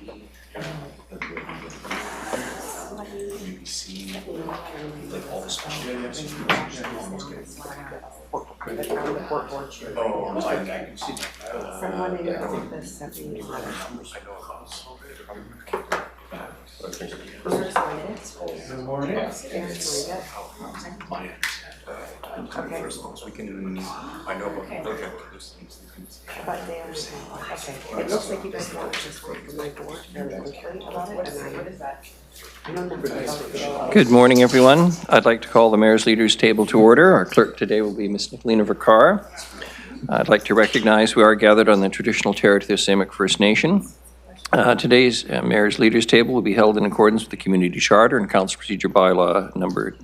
Good morning. Okay. We can, I know, but okay. But they understand, okay, it looks like you guys want just from my board fairly quickly about it, and I don't know. Good morning, everyone. I'd like to call the Mayor's Leaders Table to order. Our clerk today will be Ms. Nicolina Verkar. I'd like to recognize we are gathered on the traditional territory of the Samick First Nation. Today's Mayor's Leaders Table will be held in accordance with the Community Charter and Council Procedure Bylaw number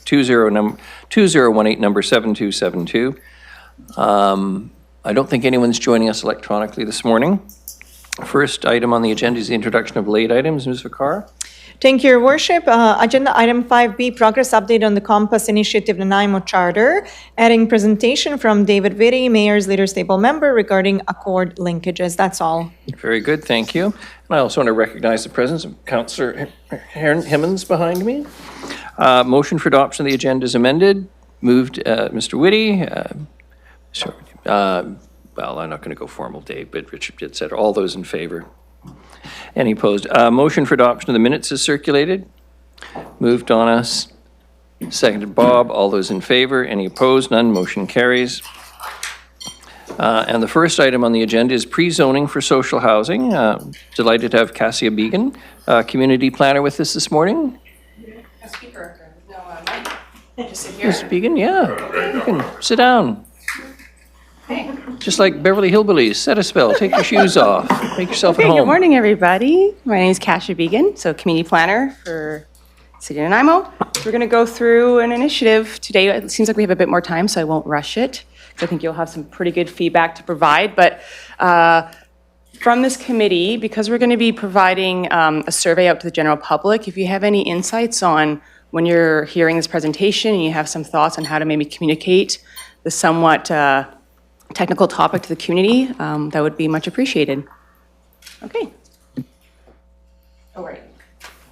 2018, number 7272. I don't think anyone's joining us electronically this morning. First item on the agenda is the introduction of late items. Ms. Verkar? Thank you, Your Worship. Agenda item 5B, progress update on the Compass Initiative Nanaimo Charter, adding presentation from David Vitti, Mayor's Leaders Table member, regarding accord linkages. That's all. Very good, thank you. And I also want to recognize the presence of Councillor Himmons behind me. Motion for adoption of the agenda is amended. Moved Mr. Whitty. Well, I'm not going to go formal, Dave, but Richard did said all those in favor. Any opposed? Motion for adoption of the minutes is circulated. Moved Donna, seconded Bob. All those in favor? Any opposed? None. Motion carries. And the first item on the agenda is pre-zoning for social housing. Delighted to have Cassia Began, community planner, with us this morning. Just sit here. Ms. Began, yeah, you can sit down. Just like Beverly Hillbillies, set a spell, take your shoes off, make yourself at home. Good morning, everybody. My name is Cassia Began, so community planner for City of Nanaimo. We're going to go through an initiative today. It seems like we have a bit more time, so I won't rush it. I think you'll have some pretty good feedback to provide. But from this committee, because we're going to be providing a survey out to the general public, if you have any insights on when you're hearing this presentation and you have some thoughts on how to maybe communicate the somewhat technical topic to the community, that would be much appreciated. Okay. Oh, right.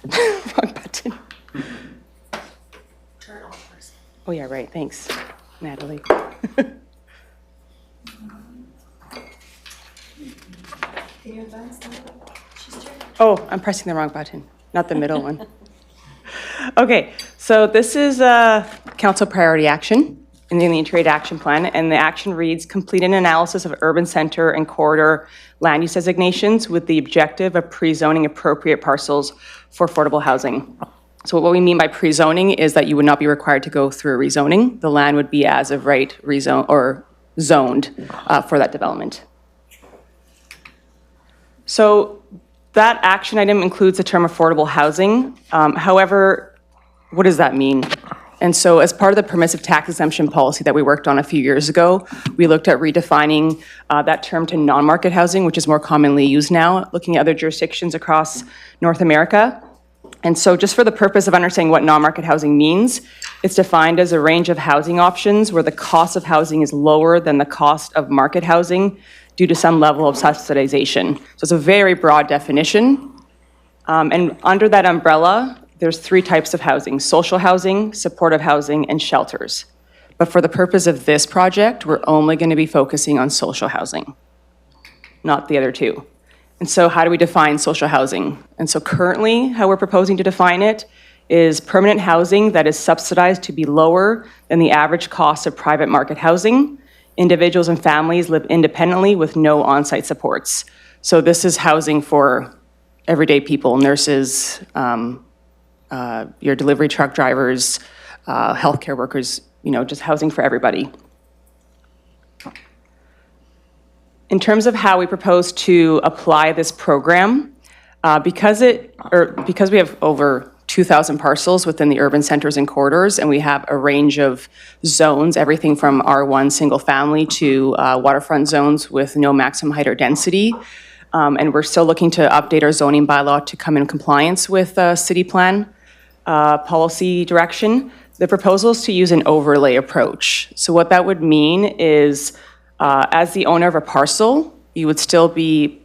Wrong button. Turn it off first. Oh, yeah, right. Thanks, Natalie. Can you advance that? She's turning. Oh, I'm pressing the wrong button, not the middle one. Okay, so this is council priority action in the Integrated Action Plan, and the action reads, complete an analysis of urban center and corridor land use designations with the objective of pre-zoning appropriate parcels for affordable housing. So what we mean by pre-zoning is that you would not be required to go through a rezoning. The land would be as of right rezoned or zoned for that development. So that action item includes the term affordable housing. However, what does that mean? And so as part of the permissive tax exemption policy that we worked on a few years ago, we looked at redefining that term to non-market housing, which is more commonly used now, looking at other jurisdictions across North America. And so just for the purpose of understanding what non-market housing means, it's defined as a range of housing options where the cost of housing is lower than the cost of market housing due to some level of subsidization. So it's a very broad definition. And under that umbrella, there's three types of housing: social housing, supportive housing, and shelters. But for the purpose of this project, we're only going to be focusing on social housing, not the other two. And so how do we define social housing? And so currently, how we're proposing to define it is permanent housing that is subsidized to be lower than the average cost of private market housing. Individuals and families live independently with no on-site supports. So this is housing for everyday people, nurses, your delivery truck drivers, healthcare workers, just housing for everybody. In terms of how we propose to apply this program, because we have over 2,000 parcels within the urban centers and corridors, and we have a range of zones, everything from R1 single family to waterfront zones with no maximum height or density. And we're still looking to update our zoning bylaw to come in compliance with city plan policy direction. The proposal is to use an overlay approach. So what that would mean is, as the owner of a parcel, you would still be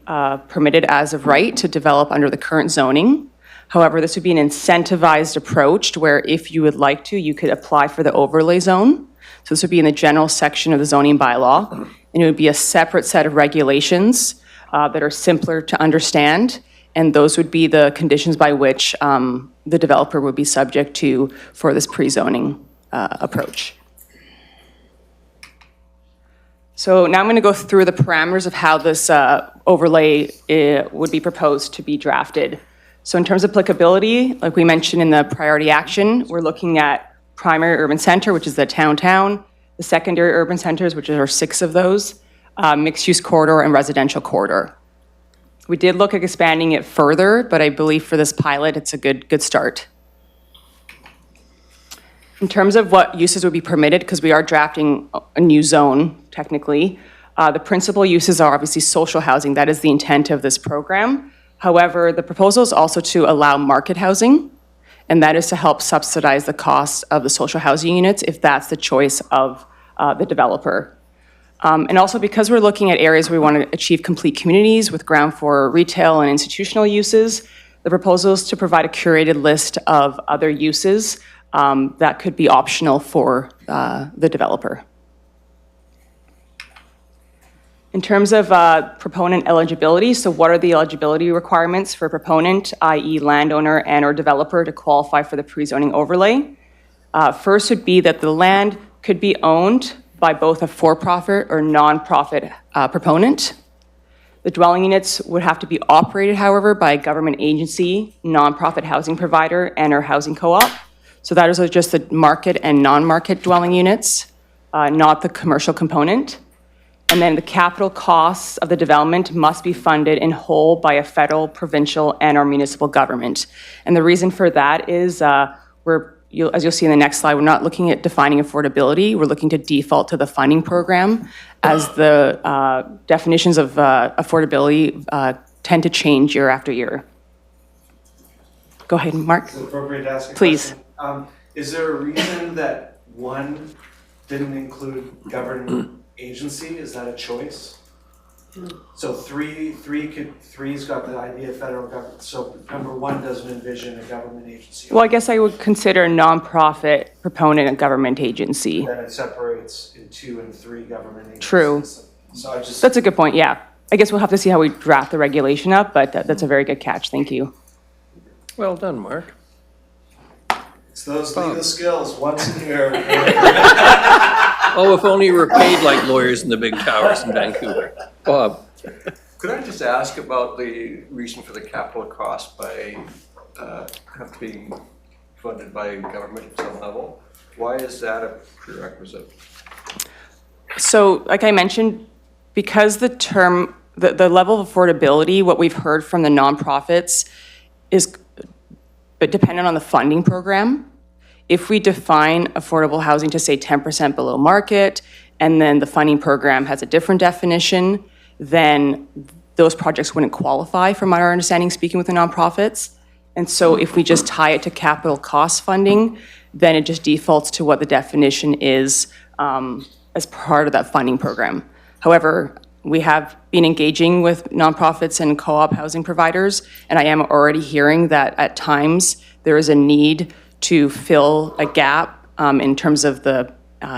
permitted as of right to develop under the current zoning. However, this would be an incentivized approach to where if you would like to, you could apply for the overlay zone. So this would be in the general section of the zoning bylaw, and it would be a separate set of regulations that are simpler to understand, and those would be the conditions by which the developer would be subject to for this pre-zoning approach. So now I'm going to go through the parameters of how this overlay would be proposed to be drafted. So in terms of applicability, like we mentioned in the priority action, we're looking at primary urban center, which is the town, the secondary urban centers, which are 6 of those, mixed-use corridor, and residential corridor. We did look at expanding it further, but I believe for this pilot, it's a good start. In terms of what uses would be permitted, because we are drafting a new zone, technically, the principal uses are obviously social housing. That is the intent of this program. However, the proposal is also to allow market housing, and that is to help subsidize the cost of the social housing units if that's the choice of the developer. And also because we're looking at areas where we want to achieve complete communities with ground floor retail and institutional uses, the proposal is to provide a curated list of other uses that could be optional for the developer. In terms of proponent eligibility, so what are the eligibility requirements for a proponent, i.e. landowner and or developer, to qualify for the pre-zoning overlay? First would be that the land could be owned by both a for-profit or non-profit proponent. The dwelling units would have to be operated, however, by a government agency, non-profit housing provider, and or housing co-op. So that is just the market and non-market dwelling units, not the commercial component. And then the capital costs of the development must be funded in whole by a federal, provincial, and or municipal government. And the reason for that is as you'll see in the next slide, we're not looking at defining affordability. We're looking to default to the funding program as the definitions of affordability tend to change year after year. Go ahead, Mark. Is it appropriate to ask a Please. question? Is there a reason that 1 didn't include government agency? Is that a choice? So three's got the idea of federal government. So number 1 doesn't envision a government agency. Well, I guess I would consider a nonprofit proponent a government agency. Then it separates in 2 and 3 government agencies. True. So I just. That's a good point, yeah. I guess we'll have to see how we draft the regulation up, but that's a very good catch, thank you. Well done, Mark. It's those legal skills once a year. Oh, if only you were paid like lawyers in the big towers in Vancouver. Bob? Could I just ask about the reason for the capital cost by have to be funded by government at some level? Why is that a prerequisite? So, like I mentioned, because the level of affordability, what we've heard from the nonprofits is but dependent on the funding program. If we define affordable housing to say 10% below market, and then the funding program has a different definition, then those projects wouldn't qualify from our understanding, speaking with the nonprofits. And so if we just tie it to capital cost funding, then it just defaults to what the definition is as part of that funding program. However, we have been engaging with nonprofits and co-op housing providers, and I am already hearing that at times there is a need to fill a gap in terms of the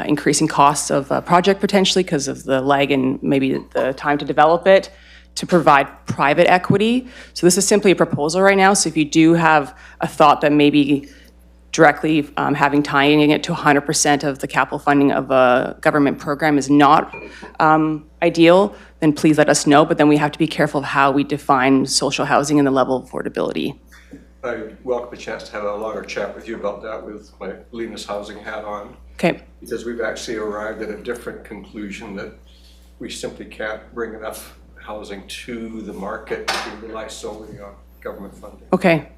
increasing costs of a project potentially because of the lag and maybe the time to develop it, to provide private equity. So this is simply a proposal right now. So if you do have a thought that maybe directly tying it to 100% of the capital funding of a government program is not ideal, then please let us know. But then we have to be careful of how we define social housing and the level of affordability. I welcome a chance to have a longer chat with you about that with my Lena's Housing hat on. Okay. Because we've actually arrived at a different conclusion that we simply can't bring enough housing to the market to rely solely on government funding. Okay.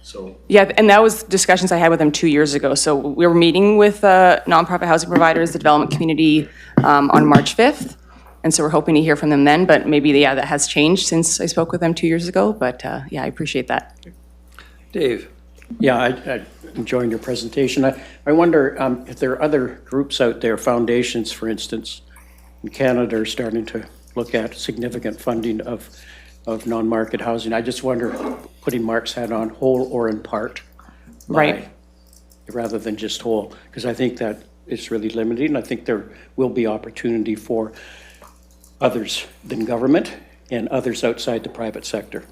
So Yeah, and that was discussions I had with them 2 years ago. So we were meeting with nonprofit housing providers, the development community on March 5th. And so we're hoping to hear from them then, but maybe, yeah, that has changed since I spoke with them 2 years ago. But yeah, I appreciate that. Dave? Yeah, I enjoyed your presentation. I wonder if there are other groups out there, foundations, for instance, in Canada are starting to look at significant funding of non-market housing. I just wonder, putting Mark's hat on, whole or in part. Right. Rather than just whole, because I think that it's really limiting. I think there will be opportunity for others than government and others outside the private sector.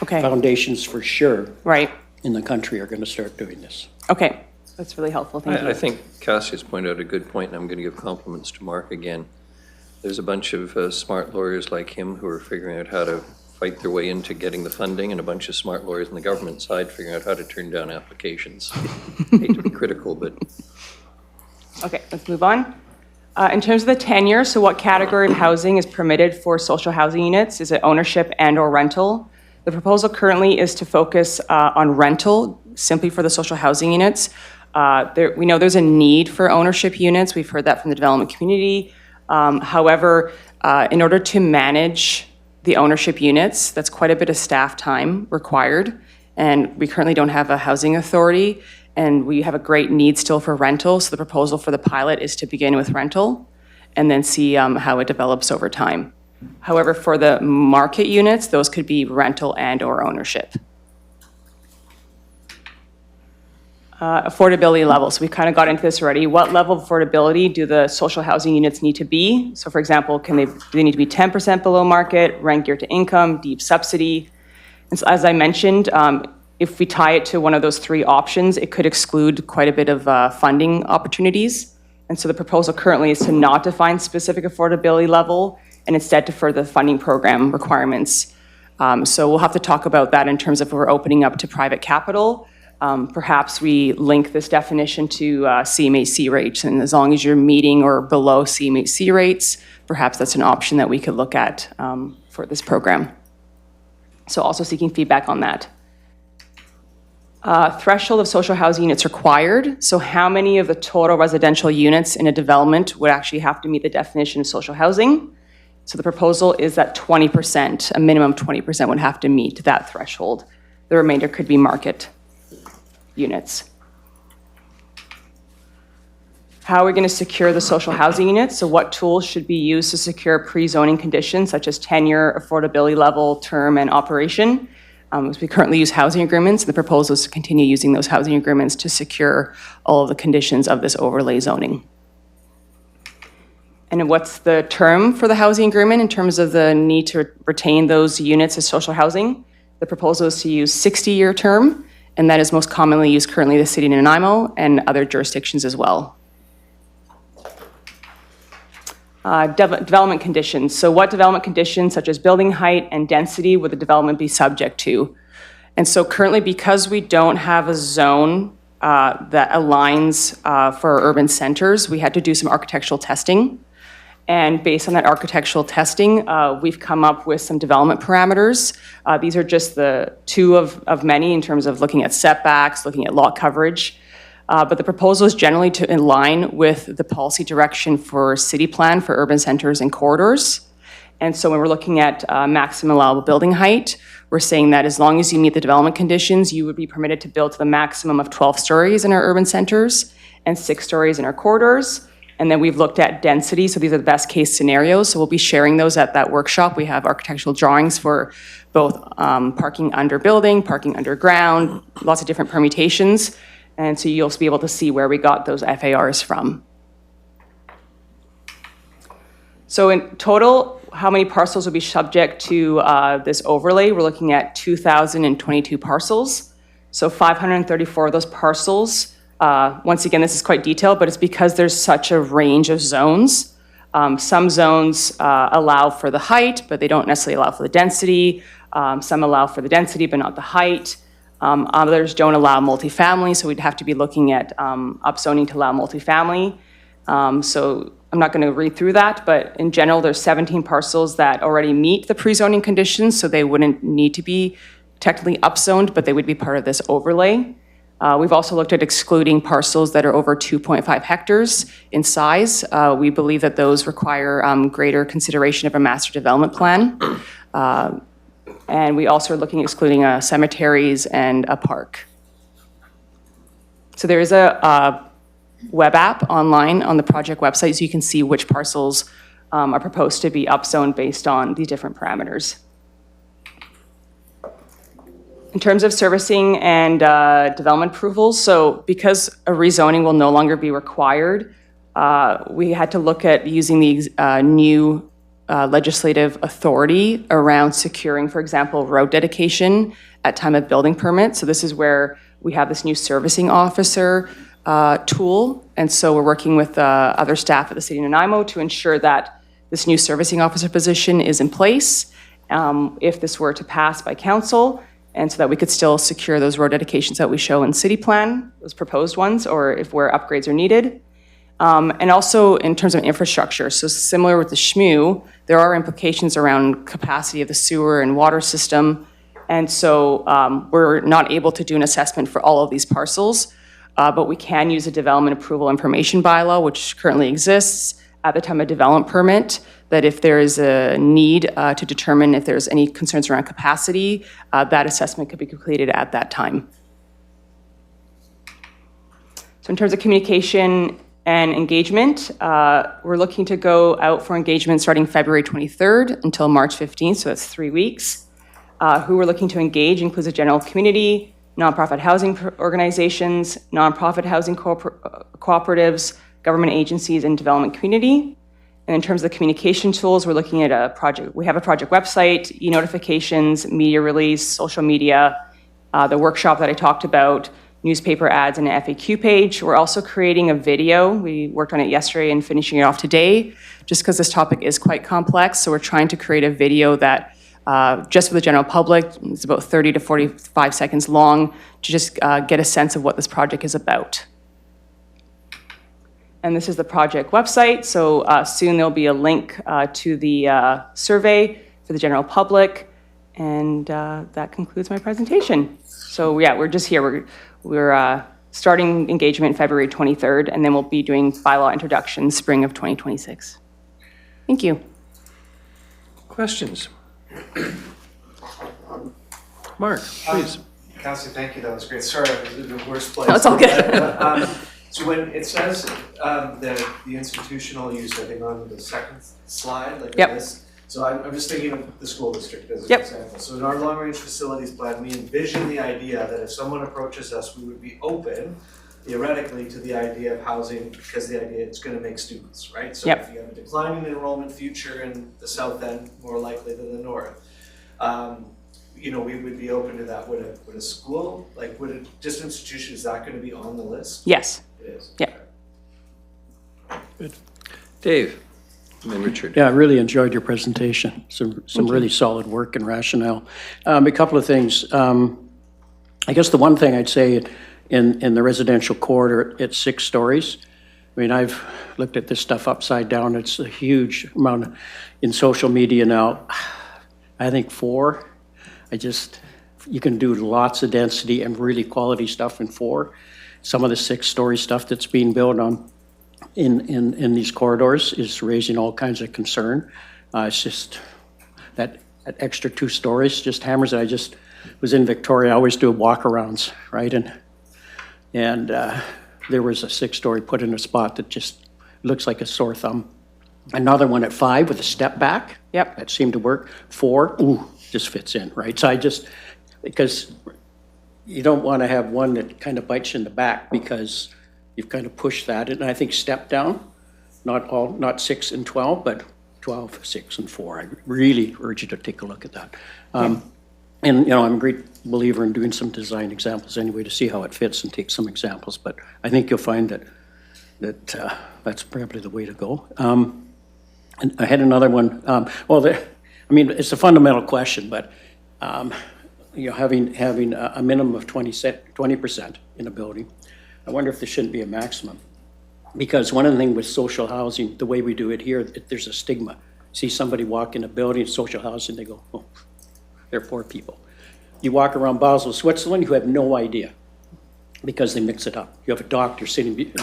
Okay, Foundations for sure right. in the country are going to start doing this. Okay, that's really helpful. Thank you. I think Cassius pointed out a good point, and I'm going to give compliments to Mark again. There's a bunch of smart lawyers like him who are figuring out how to fight their way into getting the funding, and a bunch of smart lawyers on the government side figuring out how to turn down applications. Hate to be critical, but Okay, let's move on. In terms of the tenure, so what category of housing is permitted for social housing units? Is it ownership and/or rental? The proposal currently is to focus on rental, simply for the social housing units. We know there's a need for ownership units. We've heard that from the development community. However, in order to manage the ownership units, that's quite a bit of staff time required. And we currently don't have a housing authority, and we have a great need still for rental. So the proposal for the pilot is to begin with rental and then see how it develops over time. However, for the market units, those could be rental and/or ownership. Affordability levels, we kind of got into this already. What level of affordability do the social housing units need to be? So for example, do they need to be 10% below market, rent geared to income, deep subsidy? And so as I mentioned, if we tie it to one of those three options, it could exclude quite a bit of funding opportunities. And so the proposal currently is to not define specific affordability level and instead defer the funding program requirements. So we'll have to talk about that in terms of if we're opening up to private capital. Perhaps we link this definition to CMHC rates, and as long as you're meeting or below CMHC rates, perhaps that's an option that we could look at for this program. So also seeking feedback on that. Threshold of social housing units required. So how many of the total residential units in a development would actually have to meet the definition of social housing? So the proposal is that 20%, a minimum 20% would have to meet that threshold. The remainder could be market units. How are we going to secure the social housing units? So what tools should be used to secure pre-zoning conditions such as tenure, affordability level, term, and operation? We currently use housing agreements. The proposal is to continue using those housing agreements to secure all of the conditions of this overlay zoning. And what's the term for the housing agreement in terms of the need to retain those units as social housing? The proposal is to use 60-year term, and that is most commonly used currently in the city of Nanaimo and other jurisdictions as well. Development conditions. So what development conditions such as building height and density would the development be subject to? And so currently, because we don't have a zone that aligns for our urban centers, we had to do some architectural testing. And based on that architectural testing, we've come up with some development parameters. These are just the two of many in terms of looking at setbacks, looking at lot coverage. But the proposal is generally to align with the policy direction for city plan for urban centers and corridors. And so when we're looking at maximum allowable building height, we're saying that as long as you meet the development conditions, you would be permitted to build to the maximum of 12 stories in our urban centers and 6 stories in our corridors. And then we've looked at density, so these are the best case scenarios. So we'll be sharing those at that workshop. We have architectural drawings for both parking under building, parking underground, lots of different permutations. And so you'll be able to see where we got those FARs from. So in total, how many parcels will be subject to this overlay? We're looking at 2,022 parcels. So 534 of those parcels. Once again, this is quite detailed, but it's because there's such a range of zones. Some zones allow for the height, but they don't necessarily allow for the density. Some allow for the density, but not the height. Others don't allow multifamily, so we'd have to be looking at upzoning to allow multifamily. So I'm not going to read through that, but in general, there's 17 parcels that already meet the pre-zoning conditions, so they wouldn't need to be technically upzoned, but they would be part of this overlay. We've also looked at excluding parcels that are over 2.5 hectares in size. We believe that those require greater consideration of a master development plan. And we also are looking at excluding cemeteries and a park. So there is a web app online on the project website, so you can see which parcels are proposed to be upzoned based on these different parameters. In terms of servicing and development approvals, so because a rezoning will no longer be required, we had to look at using the new legislative authority around securing, for example, road dedication at time of building permit. So this is where we have this new servicing officer tool. And so we're working with other staff at the City of Nanaimo to ensure that this new servicing officer position is in place if this were to pass by council, and so that we could still secure those road dedications that we show in city plan, those proposed ones, or if where upgrades are needed. And also in terms of infrastructure, so similar with the SHMU, there are implications around capacity of the sewer and water system. And so we're not able to do an assessment for all of these parcels, but we can use a development approval information bylaw, which currently exists at the time of development permit, that if there is a need to determine if there's any concerns around capacity, that assessment could be completed at that time. So in terms of communication and engagement, we're looking to go out for engagement starting February 23rd until March 15th, so that's 3 weeks. Who we're looking to engage includes the general community, nonprofit housing organizations, nonprofit housing cooperatives, government agencies, and development community. And in terms of the communication tools, we're looking at a project. We have a project website, e-notifications, media release, social media, the workshop that I talked about, newspaper ads, and an FAQ page. We're also creating a video. We worked on it yesterday and finishing it off today, just because this topic is quite complex. So we're trying to create a video that just for the general public, it's about 30 to 45 seconds long, to just get a sense of what this project is about. And this is the project website, so soon there'll be a link to the survey for the general public, and that concludes my presentation. So yeah, we're just here. We're starting engagement February 23rd, and then we'll be doing bylaw introduction spring of 2026. Thank you. Questions? Mark, please. Cassie, thank you, that was great. Sorry, I was in the worst place. No, it's all good. So when it says the institutional use, I think on the second slide, like Yep. this, so I'm just thinking of the school district as an Yep. example. So in our long-range facilities plan, we envision the idea that if someone approaches us, we would be open, theoretically, to the idea of housing, because the idea it's going to make students, right? So Yep. if you have a declining enrollment future in the south end, more likely than the north, you know, we would be open to that. Would a school, like, would a just institution, is that going to be on the list? Yes. It is. Yeah. Dave, and then Richard. Yeah, I really enjoyed your presentation. Some really solid work and rationale. A couple of things. I guess the one thing I'd say in the residential corridor, it's 6 stories. I mean, I've looked at this stuff upside down. It's a huge amount in social media now. I think 4. You can do lots of density and really quality stuff in 4. Some of the 6-story stuff that's being built on in these corridors is raising all kinds of concern. It's just that extra 2 stories just hammers it. I just was in Victoria. I always do walk-arounds, right? And there was a 6-story put in a spot that just looks like a sore thumb. Another one at 5 with a step back. Yep. That seemed to work. 4, ooh, just fits in, right? So because you don't want to have one that kind of bites you in the back because you've kind of pushed that. And I think step down, not 6 and 12, but 12, 6, and 4. I really urge you to take a look at that. And, you know, I'm a great believer in doing some design examples anyway to see how it fits and take some examples. But I think you'll find that that's probably the way to go. And I had another one. I mean, it's a fundamental question, but you know, having a minimum of 20% in a building, I wonder if there shouldn't be a maximum. Because one of the things with social housing, the way we do it here, there's a stigma. See somebody walk in a building, social housing, they go, oh, they're poor people. You walk around Basel, Switzerland, you have no idea because they mix it up. You have a doctor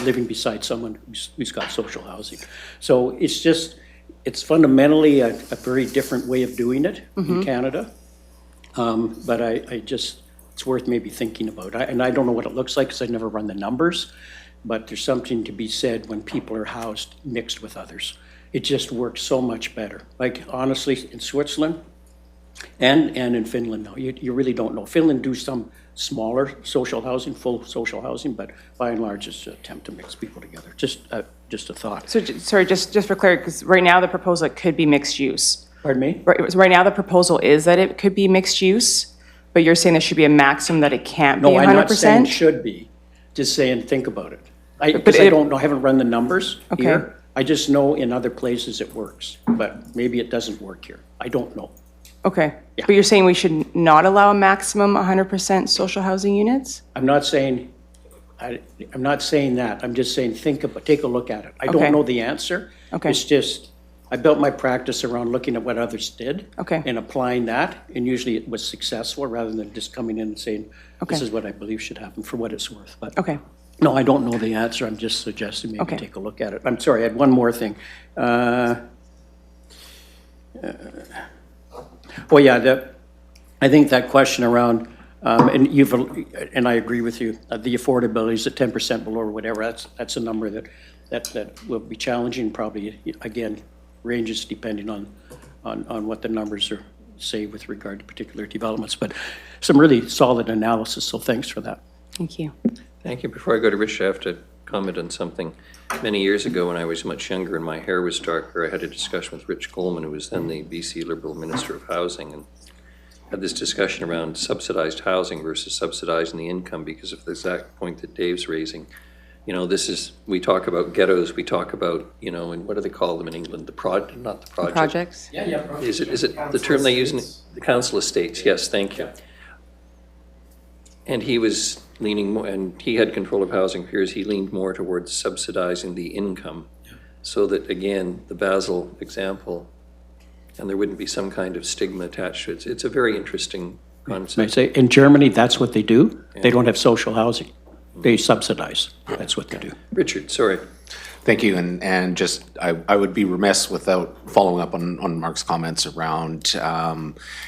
living beside someone who's got social housing. So it's fundamentally a very different way of doing it in Canada. But it's worth maybe thinking about. And I don't know what it looks like because I've never run the numbers, but there's something to be said when people are housed mixed with others. it just works so much better. Like honestly, in Switzerland and in Finland now, you really don't know. Finland do some smaller social housing, full social housing, but by and large, it's an attempt to mix people together. Just a thought. So, sorry, just for clarity, because right now the proposal, it could be mixed use. Pardon me? Right now, the proposal is that it could be mixed use, but you're saying there should be a maximum that it can't be No, I'm not saying 100%? should be, just saying think about it. But Because I it- don't know, I haven't run the numbers Okay. here. I just know in other places it works, but maybe it doesn't work here. I don't know. Okay. Yeah. But you're saying we should not allow a maximum 100% social housing units? I'm not saying, I'm not saying that. I'm just saying take a look at it. I Okay. don't know the answer. Okay. It's just, I built my practice around looking at what others did. Okay. And applying that, and usually it was successful rather than just coming in and saying, this Okay. is what I believe should happen for what it's worth. But Okay. no, I don't know the answer. I'm just suggesting maybe Okay. take a look at it. I'm sorry, I had one more thing. Oh, yeah, I think that question around, and I agree with you, the affordability is at 10% below or whatever, that's a number that will be challenging, probably, again, ranges depending on what the numbers are, say, with regard to particular developments, but some really solid analysis, so thanks for that. Thank you. Thank you. Before I go to Rich, I have to comment on something. Many years ago, when I was much younger and my hair was darker, I had a discussion with Rich Coleman, who was then the BC Liberal Minister of Housing, and had this discussion around subsidized housing versus subsidizing the income because of the exact point that Dave's raising. You know, we talk about ghettos, we talk about, you know, and what do they call them in England? Not the project. Projects? Is it the term they use in the council estates? Yes, thank you. And he was leaning more, and he had control of housing peers, he leaned more towards subsidizing the income. So that, again, the Basel example, and there wouldn't be some kind of stigma attached to it. It's a very interesting And I concept. say, in Germany, that's what they do. They don't have social housing. They subsidize. That's what they do. Richard, sorry. Thank you, and just, I would be remiss without following up on Mark's comments around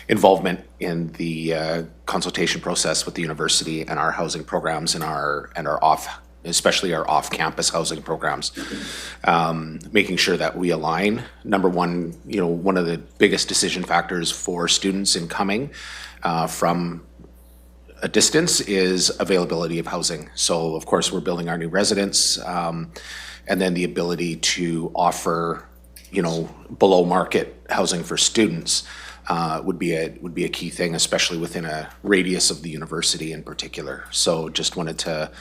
involvement in the consultation process with the university and our housing programs and our especially our off-campus housing programs. Making sure that we align. Number one, you know, one of the biggest decision factors for students in coming from a distance is availability of housing. So of course, we're building our new residence, and then the ability to offer, you know, below market housing for students would be a key thing, especially within a radius of the university in particular. So just wanted to,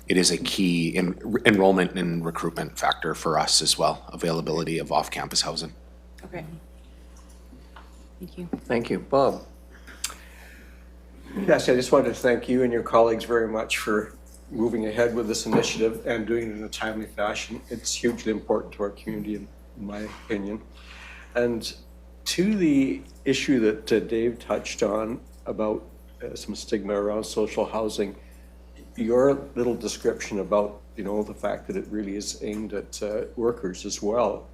it is a key enrollment and recruitment factor for us as well, availability of off-campus housing. Okay. Thank you. Thank you. Bob? Yes, I just wanted to thank you and your colleagues very much for moving ahead with this initiative and doing it in a timely fashion. It's hugely important to our community, in my opinion. And to the issue that Dave touched on about some stigma around social housing, your little description about, you know, the fact that it really is aimed at workers as well,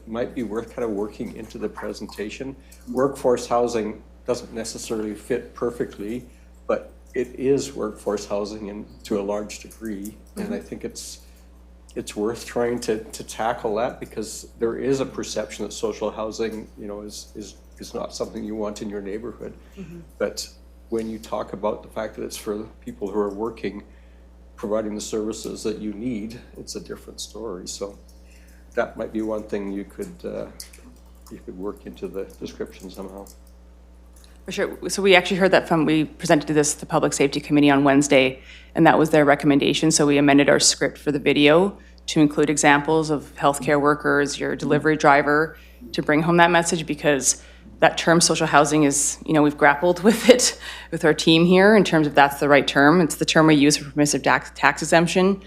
might be worth kind of working into the presentation. Workforce housing doesn't necessarily fit perfectly, but it is workforce housing and to a large degree. And I think it's worth trying to tackle that, because there is a perception that social housing, you know, is not something you want in your neighborhood. But when you talk about the fact that it's for people who are working, providing the services that you need, it's a different story. So that might be one thing you could work into the description somehow. For sure. So we actually heard that we presented this to the Public Safety Committee on Wednesday, and that was their recommendation. So we amended our script for the video to include examples of healthcare workers, your delivery driver, to bring home that message, because that term social housing is, you know, we've grappled with it with our team here in terms of that's the right term. It's the term we use for permissive tax exemption.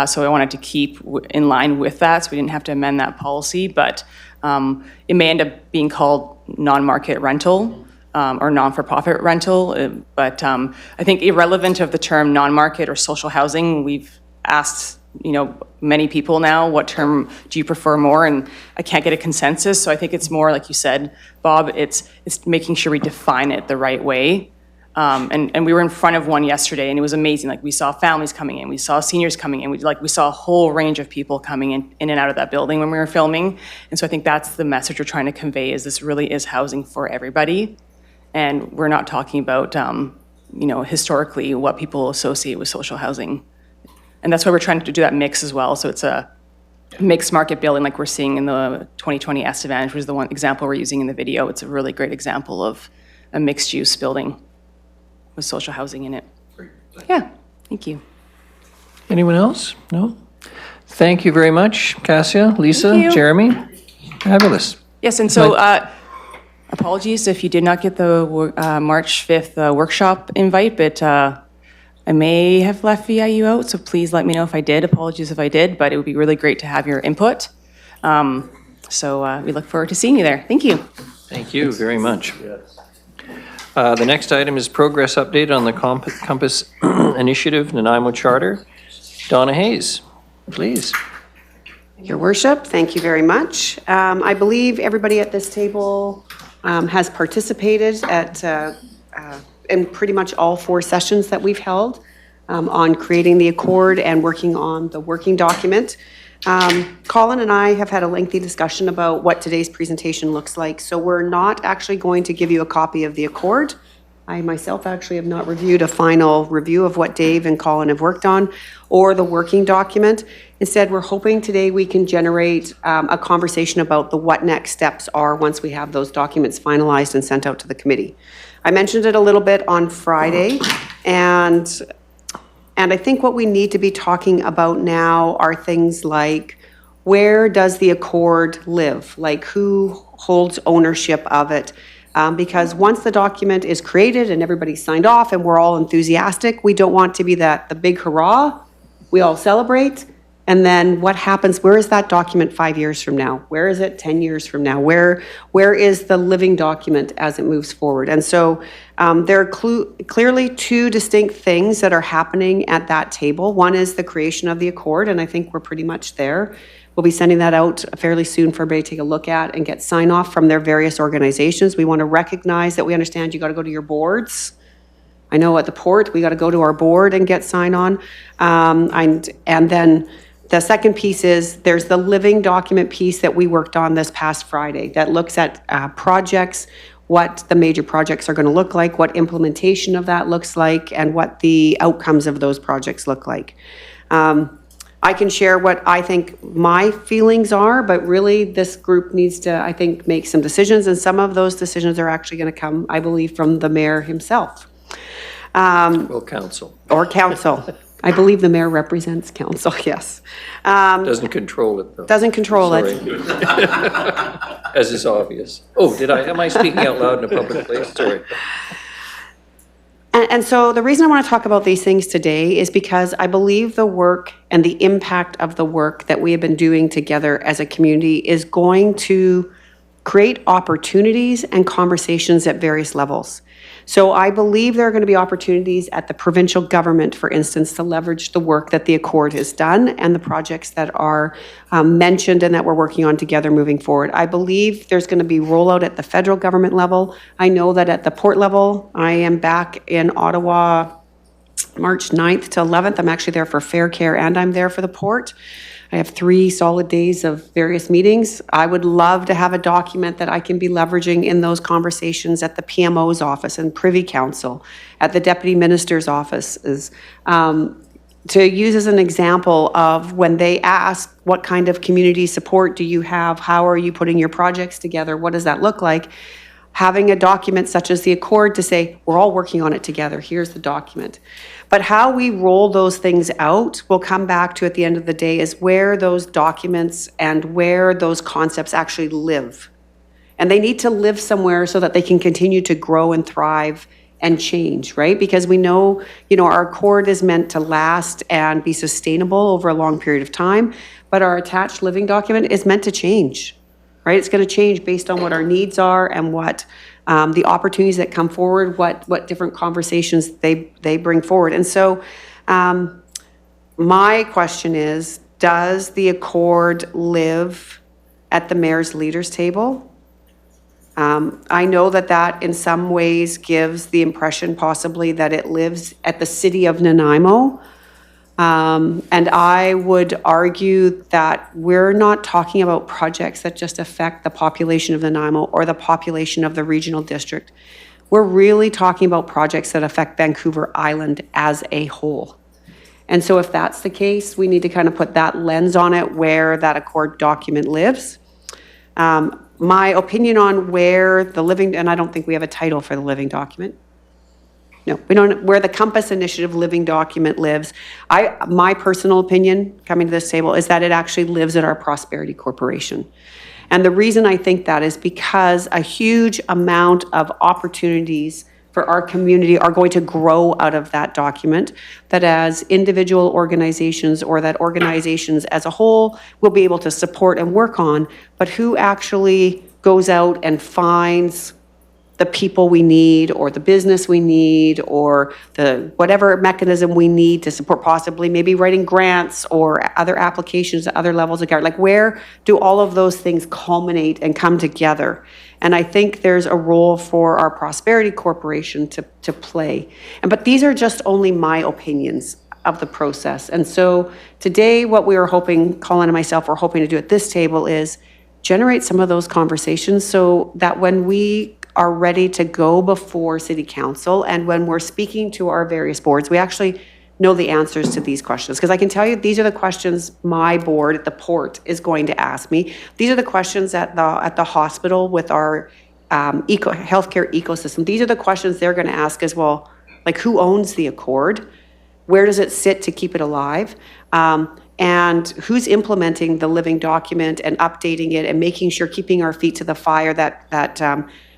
So I wanted to keep in line with that, so we didn't have to amend that policy. But it may end up being called non-market rental or non-for-profit rental. But I think irrelevant of the term non-market or social housing, we've asked, you know, many people now, what term do you prefer more? And I can't get a consensus. So I think it's more, like you said, Bob, it's making sure we define it the right way. And we were in front of one yesterday, and it was amazing. Like, we saw families coming in, we saw seniors coming in, we saw a whole range of people coming in and out of that building when we were filming. And so I think that's the message we're trying to convey, is this really is housing for everybody. And we're not talking about, historically what people associate with social housing. And that's why we're trying to do that mix as well. So it's a mixed market building like we're seeing in the 2020 Estevan, which is the one example we're using in the video. It's a really great example of a mixed-use building with social housing in it. Yeah, thank you. Anyone else? No? Thank you very much, Cassia, Lisa, Thank you. Jeremy. Fabulous. Yes, and so apologies if you did not get the March 5th workshop invite, but I may have left VIU out, so please let me know if I did. Apologies if I did, but it would be really great to have your input. So we look forward to seeing you there. Thank you. Thank you very much. The next item is progress update on the Compass Initiative Nanaimo Charter. Donna Hayes, please. Your worship, thank you very much. I believe everybody at this table has participated in pretty much all 4 sessions that we've held on creating the accord and working on the working document. Colin and I have had a lengthy discussion about what today's presentation looks like, so we're not actually going to give you a copy of the accord. I myself actually have not reviewed a final review of what Dave and Colin have worked on or the working document. Instead, we're hoping today we can generate a conversation about the what next steps are once we have those documents finalized and sent out to the committee. I mentioned it a little bit on Friday, and I think what we need to be talking about now are things like, where does the accord live? Like, who holds ownership of it? Because once the document is created and everybody's signed off and we're all enthusiastic, we don't want to be the big hurrah, we all celebrate, and then what happens? Where is that document 5 years from now? Where is it 10 years from now? Where is the living document as it moves forward? And so there are clearly 2 distinct things that are happening at that table. One is the creation of the accord, and I think we're pretty much there. We'll be sending that out fairly soon for everybody to take a look at and get sign off from their various organizations. We want to recognize that we understand you got to go to your boards. I know at the port, we got to go to our board and get sign on. And then the second piece is there's the living document piece that we worked on this past Friday that looks at projects, what the major projects are going to look like, what implementation of that looks like, and what the outcomes of those projects look like. I can share what I think my feelings are, but really this group needs to, I think, make some decisions, and some of those decisions are actually going to come, I believe, from the mayor himself. Well, council Or council. I believe the mayor represents council, yes. doesn't control it, though. Doesn't control it. Sorry. As is obvious. Oh, am I speaking out loud in a public place? Sorry. And so the reason I want to talk about these things today is because I believe the work and the impact of the work that we have been doing together as a community is going to create opportunities and conversations at various levels. So I believe there are going to be opportunities at the provincial government, for instance, to leverage the work that the Accord has done and the projects that are mentioned and that we're working on together moving forward. I believe there's going to be rollout at the federal government level. I know that at the port level, I am back in Ottawa March 9th to 11th. I'm actually there for Fair Care and I'm there for the port. I have 3 solid days of various meetings. I would love to have a document that I can be leveraging in those conversations at the PMO's office and Privy Council, at the Deputy Minister's offices, to use as an example of when they ask, what kind of community support do you have? How are you putting your projects together? What does that look like? Having a document such as the Accord to say, we're all working on it together, here's the document. But how we roll those things out will come back to, at the end of the day, is where those documents and where those concepts actually live. And they need to live somewhere so that they can continue to grow and thrive and change, right? Because we know, our Accord is meant to last and be sustainable over a long period of time, but our attached living document is meant to change. Right? It's going to change based on what our needs are and what the opportunities that come forward, what different conversations they bring forward. And so my question is, does the Accord live at the mayor's leaders table? I know that that in some ways gives the impression possibly that it lives at the city of Nanaimo. And I would argue that we're not talking about projects that just affect the population of Nanaimo or the population of the regional district. We're really talking about projects that affect Vancouver Island as a whole. And so if that's the case, we need to kind of put that lens on it where that Accord document lives. My opinion on where the living, and I don't think we have a title for the living document. No, we don't, where the Compass Initiative living document lives. My personal opinion coming to this table is that it actually lives at our Prosperity Corporation. And the reason I think that is because a huge amount of opportunities for our community are going to grow out of that document, that as individual organizations or that organizations as a whole will be able to support and work on, but who actually goes out and finds the people we need or the business we need or the whatever mechanism we need to support, possibly maybe writing grants or other applications at other levels of government. Like, where do all of those things culminate and come together? And I think there's a role for our Prosperity Corporation to play. But these are just only my opinions of the process. And so today what we were hoping, Colin and myself were hoping to do at this table is generate some of those conversations so that when we are ready to go before City Council and when we're speaking to our various boards, we actually know the answers to these questions. Because I can tell you, these are the questions my board at the port is going to ask me. These are the questions at the hospital with our healthcare ecosystem. These are the questions they're going to ask as well, like who owns the Accord? Where does it sit to keep it alive? And who's implementing the living document and updating it and making sure, keeping our feet to the fire that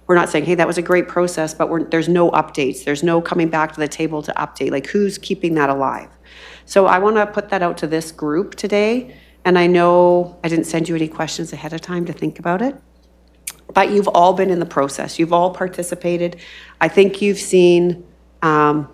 we're not saying, hey, that was a great process, but there's no updates. There's no coming back to the table to update. Like, who's keeping that alive? So I want to put that out to this group today. And I know I didn't send you any questions ahead of time to think about it, but you've all been in the process. You've all participated. I think you've seen, and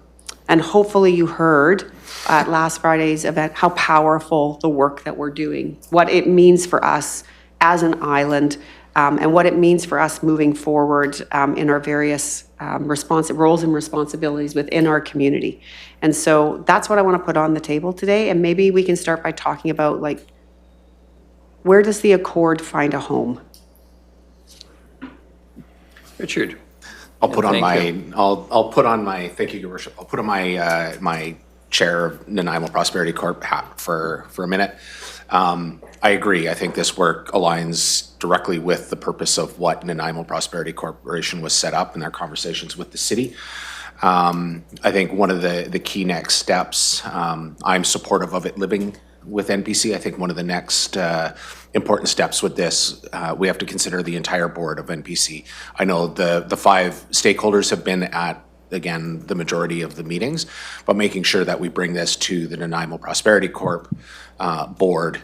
hopefully you heard at last Friday's event, how powerful the work that we're doing, what it means for us as an island, and what it means for us moving forward in our various roles and responsibilities within our community. And so that's what I want to put on the table today. And maybe we can start by talking about, like, where does the Accord find a home? Richard. I'll put on Thank my, you. I'll put on my, thank you, Your Worship. I'll put on my, my Chair of Nanaimo Prosperity Corp hat for a minute. I agree. I think this work aligns directly with the purpose of what Nanaimo Prosperity Corporation was set up in their conversations with the city. I think one of the key next steps, I'm supportive of it living with NPC. I think one of the next important steps with this, we have to consider the entire board of NPC. I know the 5 stakeholders have been at, again, the majority of the meetings, but making sure that we bring this to the Nanaimo Prosperity Corp board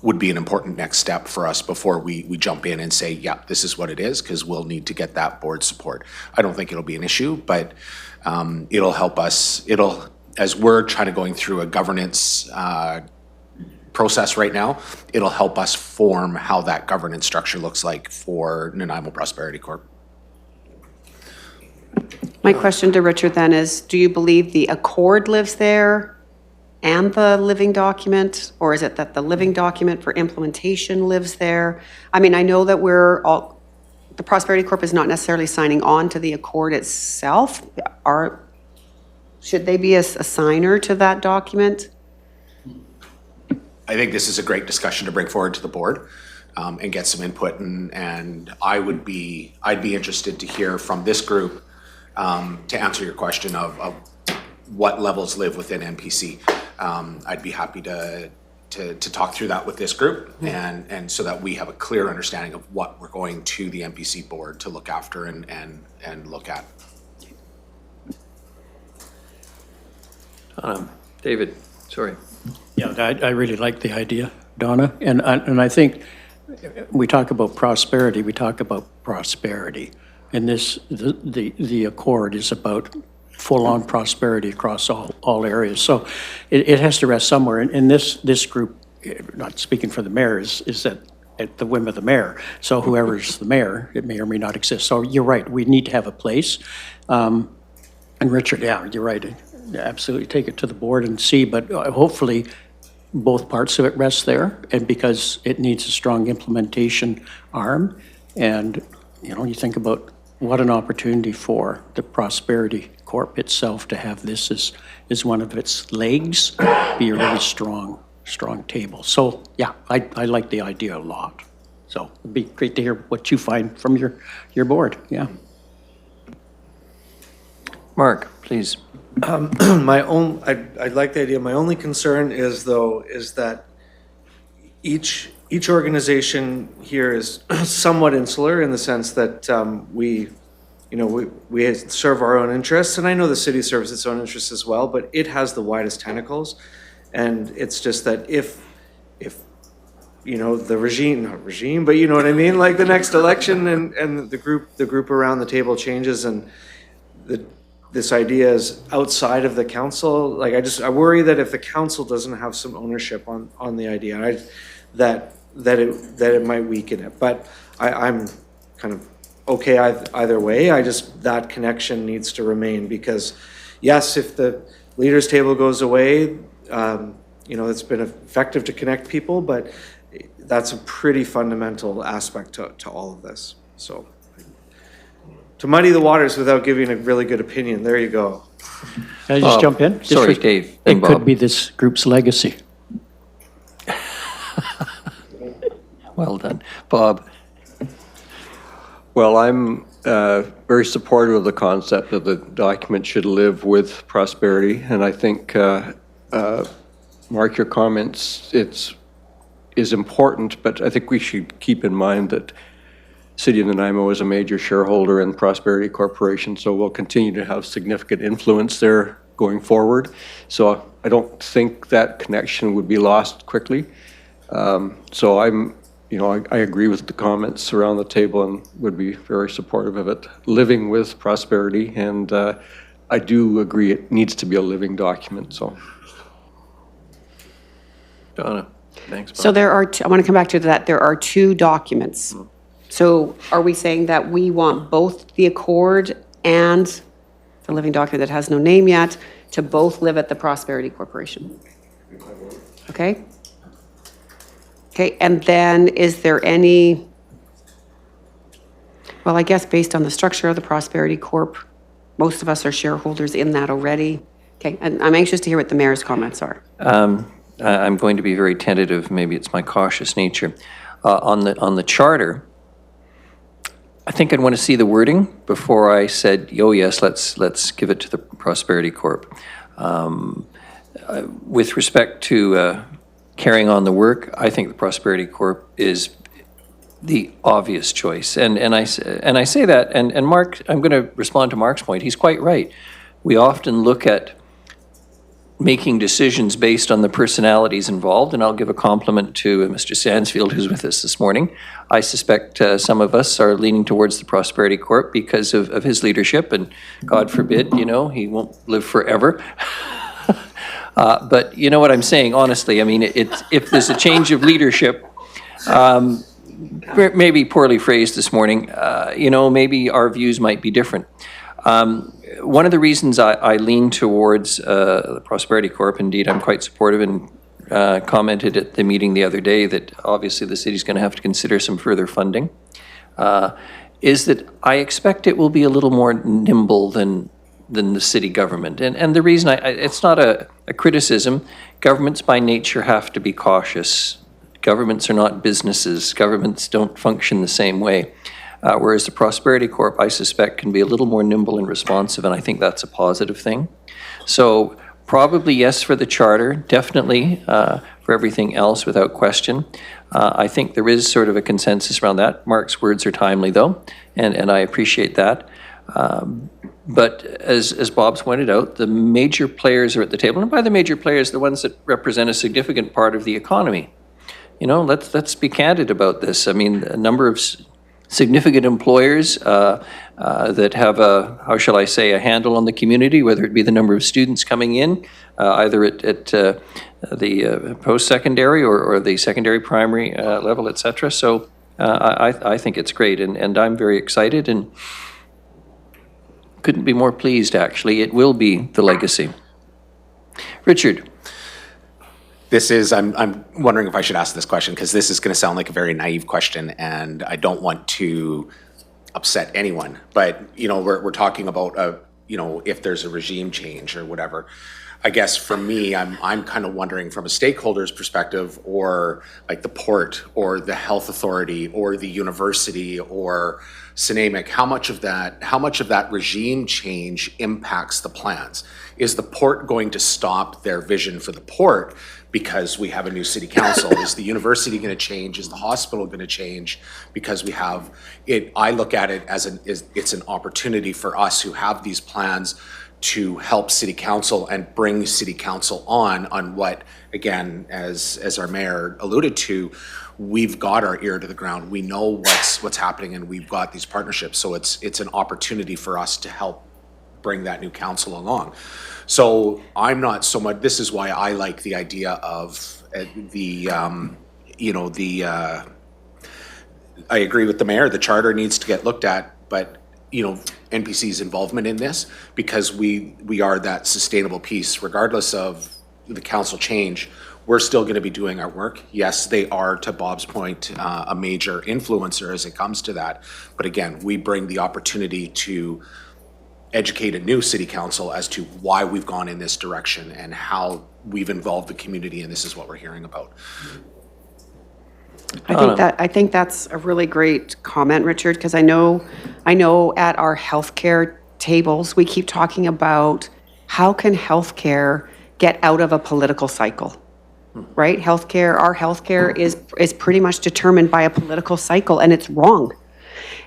would be an important next step for us before we jump in and say, yeah, this is what it is, because we'll need to get that board support. I don't think it'll be an issue, but it'll help us. As we're trying to going through a governance process right now, it'll help us form how that governance structure looks like for Nanaimo Prosperity Corp. My question to Richard then is, do you believe the Accord lives there and the living document? Or is it that the living document for implementation lives there? I mean, I know that the Prosperity Corp is not necessarily signing on to the Accord itself. Should they be a signer to that document? I think this is a great discussion to bring forward to the board and get some input. And I'd be interested to hear from this group to answer your question of what levels live within NPC. I'd be happy to talk through that with this group and so that we have a clear understanding of what we're going to the NPC board to look after and look at. David, sorry. Yeah, I really like the idea, Donna, and I think we talk about prosperity, we talk about prosperity. And the Accord is about full-on prosperity across all areas. So it has to rest somewhere. And this group, not speaking for the mayor, is that at the whim of the mayor. So whoever's the mayor, it may or may not exist. So you're right, we need to have a place. And Richard, yeah, you're right. Absolutely take it to the board and see, but hopefully both parts of it rest there, and because it needs a strong implementation arm. And, you know, you think about what an opportunity for the Prosperity Corp itself to have this as one of its legs, be a really strong table. So, yeah, I like the idea a lot. So it'd be great to hear what you find from your board, yeah. Mark, please. I like the idea. My only concern is that each organization here is somewhat insular in the sense that we serve our own interests, and I know the city serves its own interests as well, but it has the widest tentacles, and it's just that if the not regime, but you know what I mean, like the next election and the group around the table changes and this idea is outside of the council, like I worry that if the council doesn't have some ownership on the idea, that it might weaken it. But I'm kind of okay either way. That connection needs to remain, because yes, if the leaders table goes away, it's been effective to connect people, but that's a pretty fundamental aspect to all of this. So to muddy the waters without giving a really good opinion, there you go. Can I just jump in? Sorry, Dave, then It could Bob. be this group's legacy. Well done. Bob? Well, I'm very supportive of the concept that the document should live with Prosperity, and I think, Mark, your comments, is important, but I think we should keep in mind that City of Nanaimo is a major shareholder in Prosperity Corporation, so we'll continue to have significant influence there going forward. So I don't think that connection would be lost quickly. So I agree with the comments around the table and would be very supportive of it living with Prosperity. And I do agree it needs to be a living document, so. Donna? Thanks, Bob. So I want to come back to that, there are two documents. So are we saying that we want both the Accord and the living document that has no name yet to both live at the Prosperity Corporation? Okay? Okay, and then is there any, well, I guess based on the structure of the Prosperity Corp, most of us are shareholders in that already. Okay, and I'm anxious to hear what the mayor's comments are. I'm going to be very tentative, maybe it's my cautious nature. On the charter, I think I'd want to see the wording before I said, oh yes, let's give it to the Prosperity Corp. With respect to carrying on the work, I think the Prosperity Corp is the obvious choice. And I say that, and Mark, I'm going to respond to Mark's point. He's quite right. We often look at making decisions based on the personalities involved, and I'll give a compliment to Mr. Sansfield, who's with us this morning. I suspect some of us are leaning towards the Prosperity Corp because of his leadership, and God forbid, he won't live forever. But you know what I'm saying, honestly, I mean, if there's a change of leadership, maybe poorly phrased this morning, maybe our views might be different. One of the reasons I lean towards the Prosperity Corp, indeed I'm quite supportive and commented at the meeting the other day that obviously the city's going to have to consider some further funding, is that I expect it will be a little more nimble than the city government. And the reason, it's not a criticism, governments by nature have to be cautious. Governments are not businesses. Governments don't function the same way. Whereas the Prosperity Corp, I suspect, can be a little more nimble and responsive, and I think that's a positive thing. So probably yes for the charter, definitely for everything else without question. I think there is sort of a consensus around that. Mark's words are timely, though, and I appreciate that. But as Bob's pointed out, the major players are at the table, and by the major players, the ones that represent a significant part of the economy. Let's be candid about this. I mean, a number of significant employers, that have a, how shall I say, a handle on the community, whether it be the number of students coming in, either at the post-secondary or the secondary primary level, et cetera. So I think it's great, and I'm very excited and couldn't be more pleased, actually. It will be the legacy. Richard? I'm wondering if I should ask this question, because this is going to sound like a very naive question, and I don't want to upset anyone. But, we're talking about, if there's a regime change or whatever. I guess for me, I'm kind of wondering from a stakeholder's perspective, or like the port or the health authority or the university or Synamic, how much of that regime change impacts the plans? Is the port going to stop their vision for the port because we have a new city council? Is the university going to change? Is the hospital going to change because we have it? I look at it as it's an opportunity for us who have these plans to help city council and bring city council on what, again, as our mayor alluded to, we've got our ear to the ground. We know what's happening, and we've got these partnerships. So it's an opportunity for us to help bring that new council along. So I'm not so much, this is why I like the idea of I agree with the mayor, the charter needs to get looked at, but NPC's involvement in this, because we are that sustainable piece, regardless of the council change, we're still going to be doing our work. Yes, they are, to Bob's point, a major influencer as it comes to that. But again, we bring the opportunity to educate a new city council as to why we've gone in this direction and how we've involved the community, and this is what we're hearing about. I think that's a really great comment, Richard, because I know at our healthcare tables, we keep talking about how can healthcare get out of a political cycle, right? Our healthcare is pretty much determined by a political cycle, and it's wrong.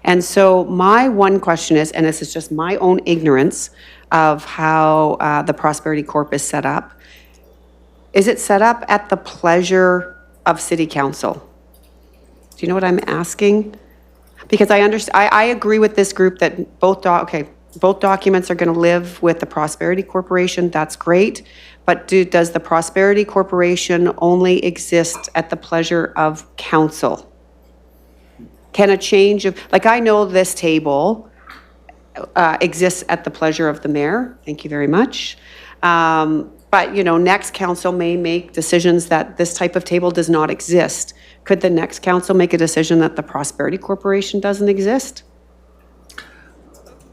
And so my one question is, and this is just my own ignorance of how the Prosperity Corp is set up, is it set up at the pleasure of City Council? Do you know what I'm asking? Because I agree with this group that both documents are going to live with the Prosperity Corporation. That's great. But does the Prosperity Corporation only exist at the pleasure of council? Can a change of, I know this table exists at the pleasure of the mayor. Thank you very much. But, next council may make decisions that this type of table does not exist. Could the next council make a decision that the Prosperity Corporation doesn't exist?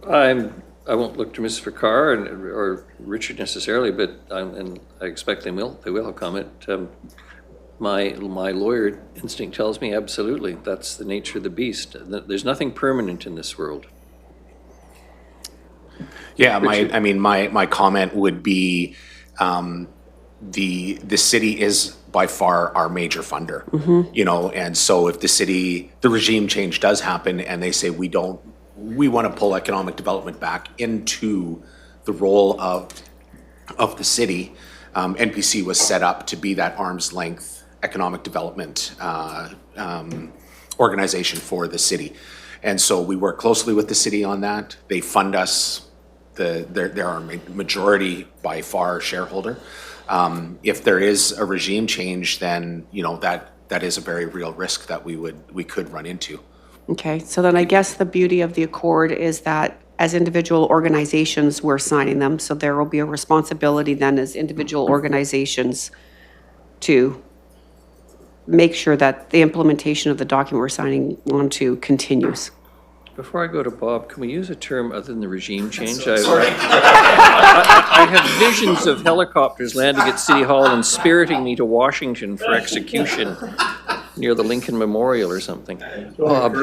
I won't look to Mr. Carr or Richard necessarily, but and I expect they will have comment. My lawyer instinct tells me absolutely. That's the nature of the beast. There's nothing permanent in this world. Yeah, my comment would be the city is by far our major funder, and so if the regime change does happen and they say we want to pull economic development back into the role of the city, NPC was set up to be that arm's length economic development organization for the city. And so we work closely with the city on that. They fund us. They're our majority by far shareholder. If there is a regime change, then that is a very real risk that we could run into. Okay, so then I guess the beauty of the accord is that as individual organizations, we're signing them, so there will be a responsibility then as individual organizations to make sure that the implementation of the document we're signing on to continues. Before I go to Bob, can we use a term other than the regime change? Sorry. I have visions of helicopters landing at City Hall and spiriting me to Washington for execution near the Lincoln Memorial or something. Bob.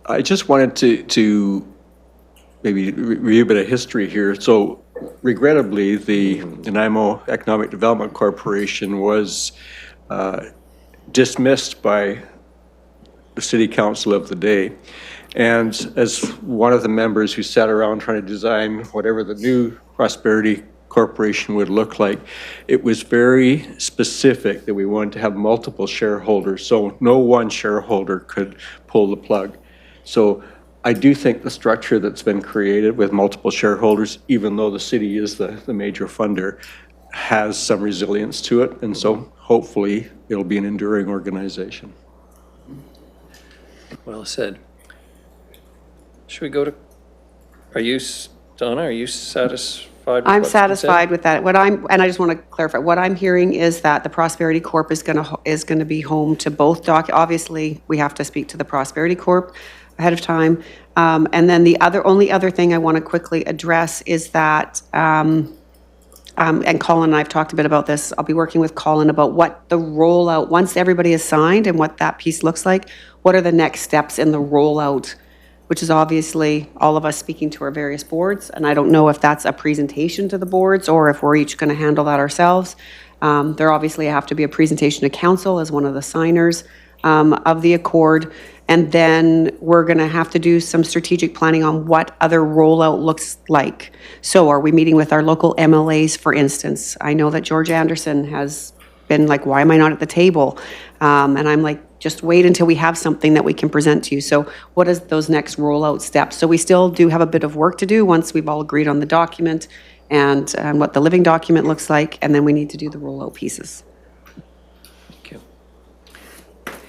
I just wanted to maybe review a bit of history here. So regrettably, the Nanaimo Economic Development Corporation was dismissed by the city council of the day. And as one of the members who sat around trying to design whatever the new Prosperity corporation would look like. It was very specific that we wanted to have multiple shareholders, so no one shareholder could pull the plug. So I do think the structure that's been created with multiple shareholders, even though the city is the major funder, has some resilience to it, and so hopefully it'll be an enduring organization. Well said. Should we go to, Donna, are you satisfied with I'm what's been said? satisfied with that. And I just want to clarify, what I'm hearing is that the Prosperity Corp is going to be home to both obviously, we have to speak to the Prosperity Corp ahead of time. And then the only other thing I want to quickly address is that, and Colin and I have talked a bit about this, I'll be working with Colin about what the rollout, once everybody is signed and what that piece looks like, what are the next steps in the rollout, which is obviously all of us speaking to our various boards. And I don't know if that's a presentation to the boards or if we're each going to handle that ourselves. There obviously have to be a presentation to council as one of the signers of the accord. And then we're going to have to do some strategic planning on what other rollout looks like. So are we meeting with our local MLAs, for instance? I know that George Anderson has been like, why am I not at the table? And I'm like, just wait until we have something that we can present to you. So what is those next rollout steps? So we still do have a bit of work to do once we've all agreed on the document and what the living document looks like, and then we need to do the rollout pieces. Thank you.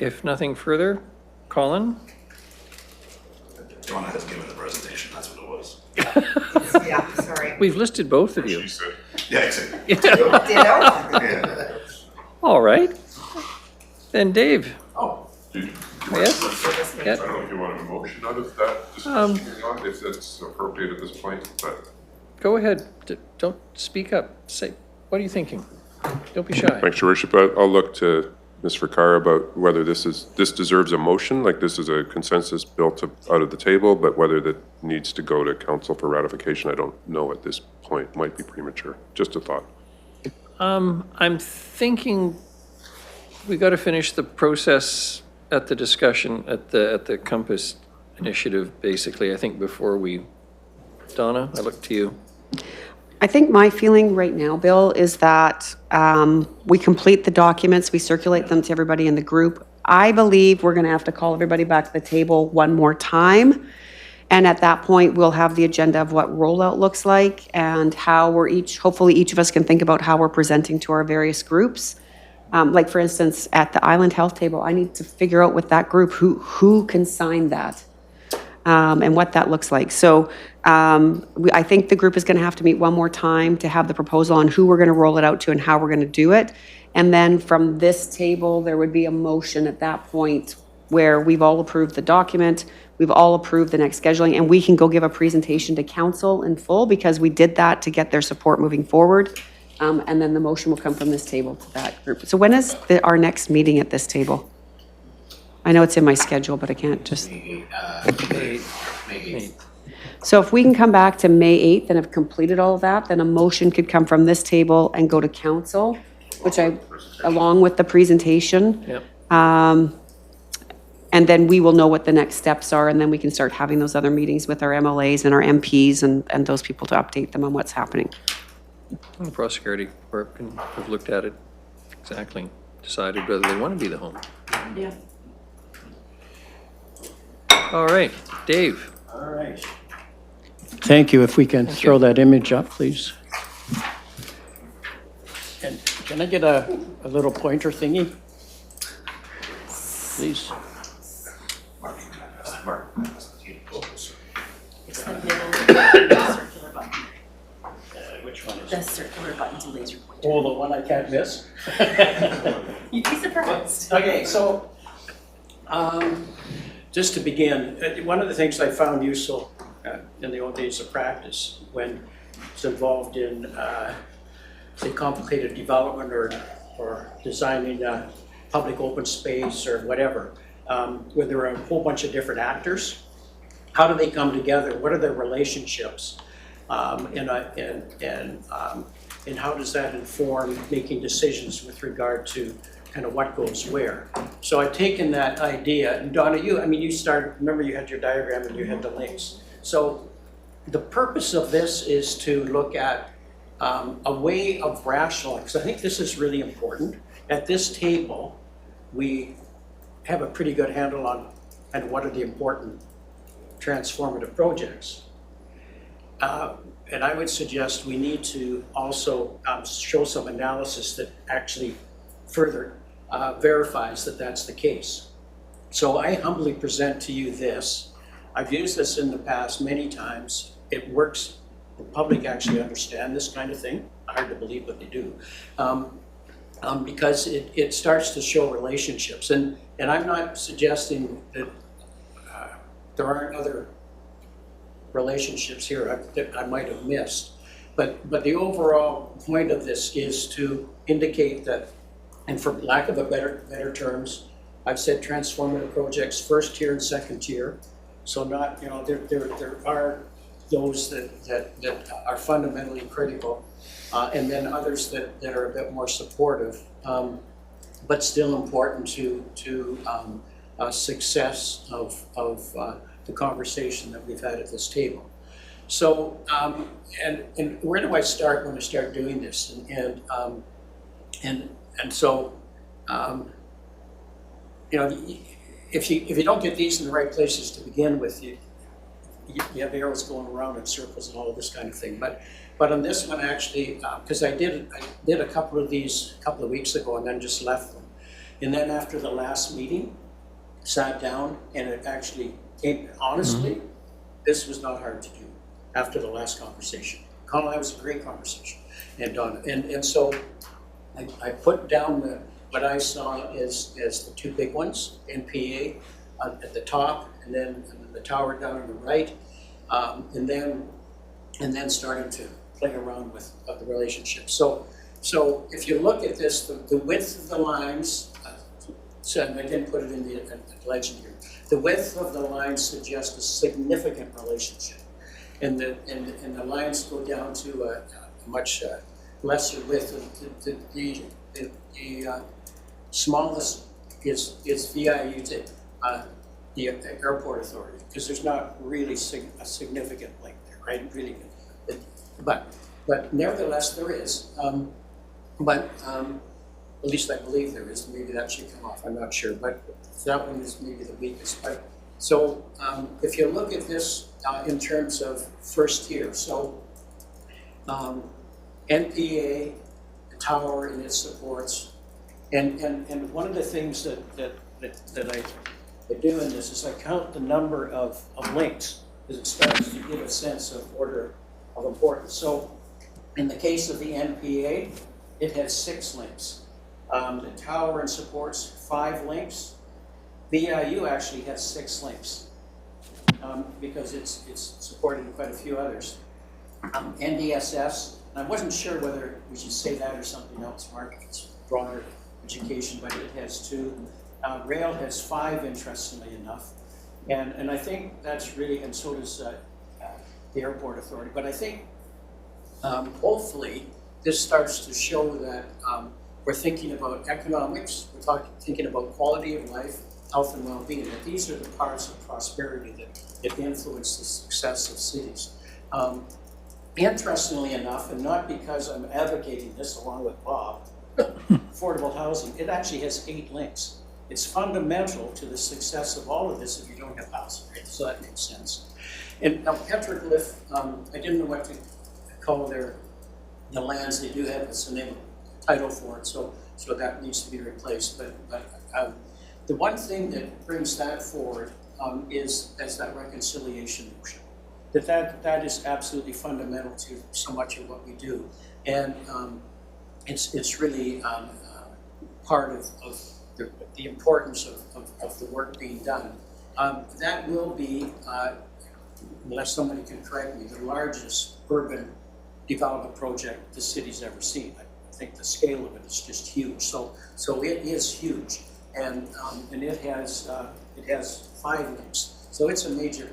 If nothing further, Colin? Donna has given the presentation, that's what it was. Yeah, sorry. We've listed both of you. She said, yeah, exactly. Ditto. All right. Then Dave, Oh, did you? yes? I don't know if you want a motion out of that discussion or not, if that's appropriate at this point, but. Go ahead. Don't speak up. Say, what are you thinking? Don't be shy. Thanks, Your Worship. I'll look to Ms. Ricard about whether this deserves a motion, like this is a consensus built out of the table, but whether that needs to go to council for ratification, I don't know at this point. Might be premature. Just a thought. I'm thinking we got to finish the process at the discussion at the Compass initiative, basically, I think before we, Donna, I look to you. I think my feeling right now, Bill, is that we complete the documents, we circulate them to everybody in the group. I believe we're going to have to call everybody back to the table one more time. And at that point, we'll have the agenda of what rollout looks like and how we're hopefully each of us can think about how we're presenting to our various groups. Like for instance, at the Island Health table, I need to figure out with that group who can sign that and what that looks like. So I think the group is going to have to meet one more time to have the proposal on who we're going to roll it out to and how we're going to do it. And then from this table, there would be a motion at that point where we've all approved the document, we've all approved the next scheduling, and we can go give a presentation to council in full because we did that to get their support moving forward. And then the motion will come from this table to that group. So when is our next meeting at this table? I know it's in my schedule, but I can't just. May 8th. So if we can come back to May 8th and have completed all of that, then a motion could come from this table and go to council, which along with the presentation. Yep. And then we will know what the next steps are, and then we can start having those other meetings with our MLAs and our MPs and those people to update them on what's happening. And the Prosperity Corp can have looked at it exactly, decided whether they want to be the home. Yeah. All right, Dave. All right. Thank you. If we can throw that image up, please. And can I get a little pointer thingy? Please. It's the middle circular button. Which one is The it? circular button's a laser pointer. Oh, the one I can't miss? You'd be surprised. Okay, so, just to begin, one of the things I found useful in the old days of practice when it's involved in, say, complicated development or designing a public open space or whatever, where there are a whole bunch of different actors, how do they come together? What are their relationships? And how does that inform making decisions with regard to kind of what goes where? So I've taken that idea, and Donna, remember you had your diagram and you had the links. So the purpose of this is to look at a way of rationalizing, because I think this is really important. At this table, we have a pretty good handle on and what are the important transformative projects. And I would suggest we need to also show some analysis that actually further verifies that that's the case. So I humbly present to you this. I've used this in the past many times. It works. The public actually understand this kind of thing. Hard to believe, but they do. Because it starts to show relationships. And I'm not suggesting that there aren't other relationships here that I might have missed. But the overall point of this is to indicate that, and for lack of a better terms, I've said transformative projects, first tier and second tier. So not, there are those that are fundamentally critical, and then others that are a bit more supportive, but still important to success of the conversation that we've had at this table. So, and where do I start when I start doing this? And so, if you don't get these in the right places to begin with, you have arrows going around in circles and all of this kind of thing. But on this one, actually, because I did a couple of these a couple of weeks ago and then just left them. And then after the last meeting, sat down and it actually came, honestly, this was not hard to do after the last conversation. Colin and I was a great conversation. And so I put down what I saw as the two big ones, NPA at the top, and then the tower down on the right, and then starting to play around with the relationship. So if you look at this, the width of the lines, so I didn't put it in the legend here. The width of the lines suggests a significant relationship, and the lines go down to a much lesser width. The smallest is VIU to the airport authority, because there's not really a significant link there, right? Really, but nevertheless there is. At least I believe there is. Maybe that should come off. I'm not sure, but that one is maybe the weakest. But so if you look at this in terms of first tier, so NPA, the tower and its supports, and one of the things that I do in this is I count the number of links, because it starts to give a sense of order of importance. So in the case of the NPA, it has 6 links. The tower and supports 5 links. VIU actually has 6 links because it's supporting quite a few others. NDSS, and I wasn't sure whether we should say that or something else, Mark. It's broader education, but it has 2. Rail has 5, interestingly enough, and I think that's really, and so does the airport authority. But I think hopefully this starts to show that we're thinking about economics, we're thinking about quality of life, health and well-being, that these are the parts of prosperity that influence the success of cities. Interestingly enough, and not because I'm advocating this along with Bob, affordable housing, it actually has 8 links. It's fundamental to the success of all of this if you don't have housing, right? So that makes sense. And now petroglyph, I didn't know what to call the lands. They do have a name title for it, so that needs to be replaced. But the one thing that brings that forward is that reconciliation notion. That is absolutely fundamental to so much of what we do, and it's really part of the importance of the work being done. That will be, unless somebody can correct me, the largest urban development project the city's ever seen. I think the scale of it is just huge. So it is huge, and it has 5 links. So it's a major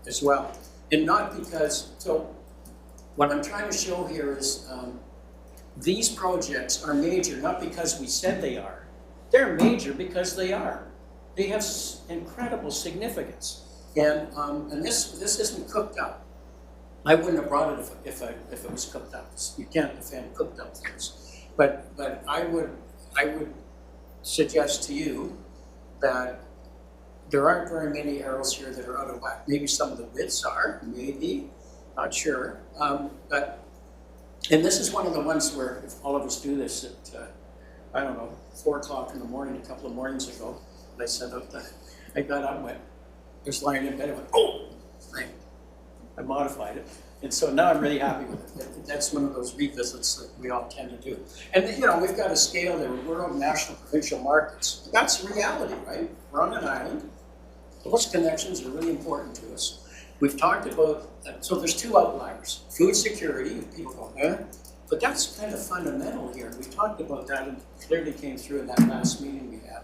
as well, and not because. So what I'm trying to show here is these projects are major not because we said they are. They're major because they are. They have incredible significance, and this isn't cooked up. I wouldn't have brought it if it was cooked up. You can't defend cooked up things. But I would suggest to you that there aren't very many arrows here that are out of whack. Maybe some of the widths are, maybe, not sure. And this is one of the ones where if all of us do this at, I don't know, 4 o'clock in the morning, a couple of mornings ago, I sent out I got up and went, just lying in bed, I went, oh, I modified it. And so now I'm really happy with it. That's one of those revisits that we all tend to do. And you know, we've got a scale there. We're on national provincial markets. That's reality, right? We're on an island. Those connections are really important to us. We've talked about, so there's 2 outliers. Food security, people go, eh? But that's kind of fundamental here. We talked about that and it clearly came through in that last meeting we had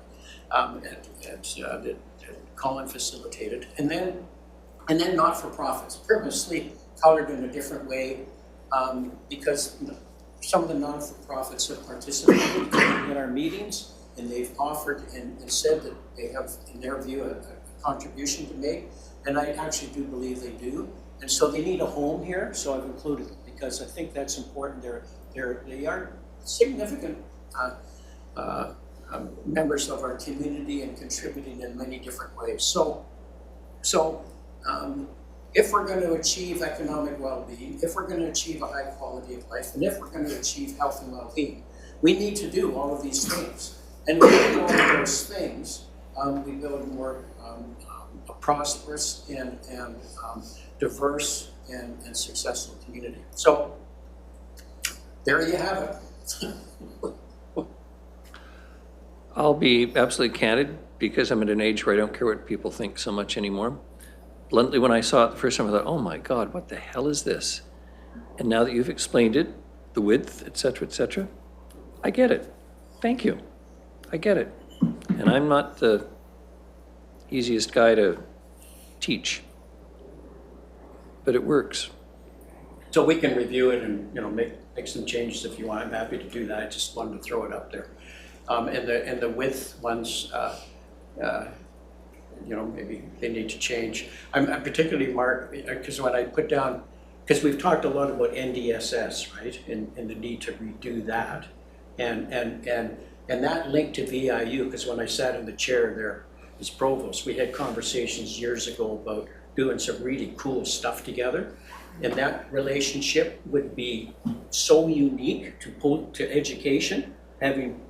that Colin facilitated. And then not-for-profits, purposely colored in a different way because some of the non-for-profits have participated in our meetings and they've offered and said that they have, in their view, a contribution to make. And I actually do believe they do. And so they need a home here, so I've included them because I think that's important. They are significant members of our community and contributing in many different ways. So if we're going to achieve economic well-being, if we're going to achieve a high quality of life, and if we're going to achieve health and well-being, we need to do all of these things. And when we do all of those things, we build a more a prosperous and diverse and successful community. So there you have it. I'll be absolutely candid because I'm at an age where I don't care what people think so much anymore. Bluntly, when I saw it the first time, I thought, oh my God, what the hell is this? And now that you've explained it, the width, et cetera, I get it. Thank you. I get it. And I'm not the easiest guy to teach, but it works. So we can review it and, you know, make some changes if you want. I'm happy to do that. I just wanted to throw it up there. And the width ones, you know, maybe they need to change. I'm particularly, Mark, because when I put down, because we've talked a lot about NDSS, right, and the need to redo that, and that link to VIU, because when I sat in the chair there as provost, we had conversations years ago about doing some really cool stuff together, and that relationship would be so unique to education, having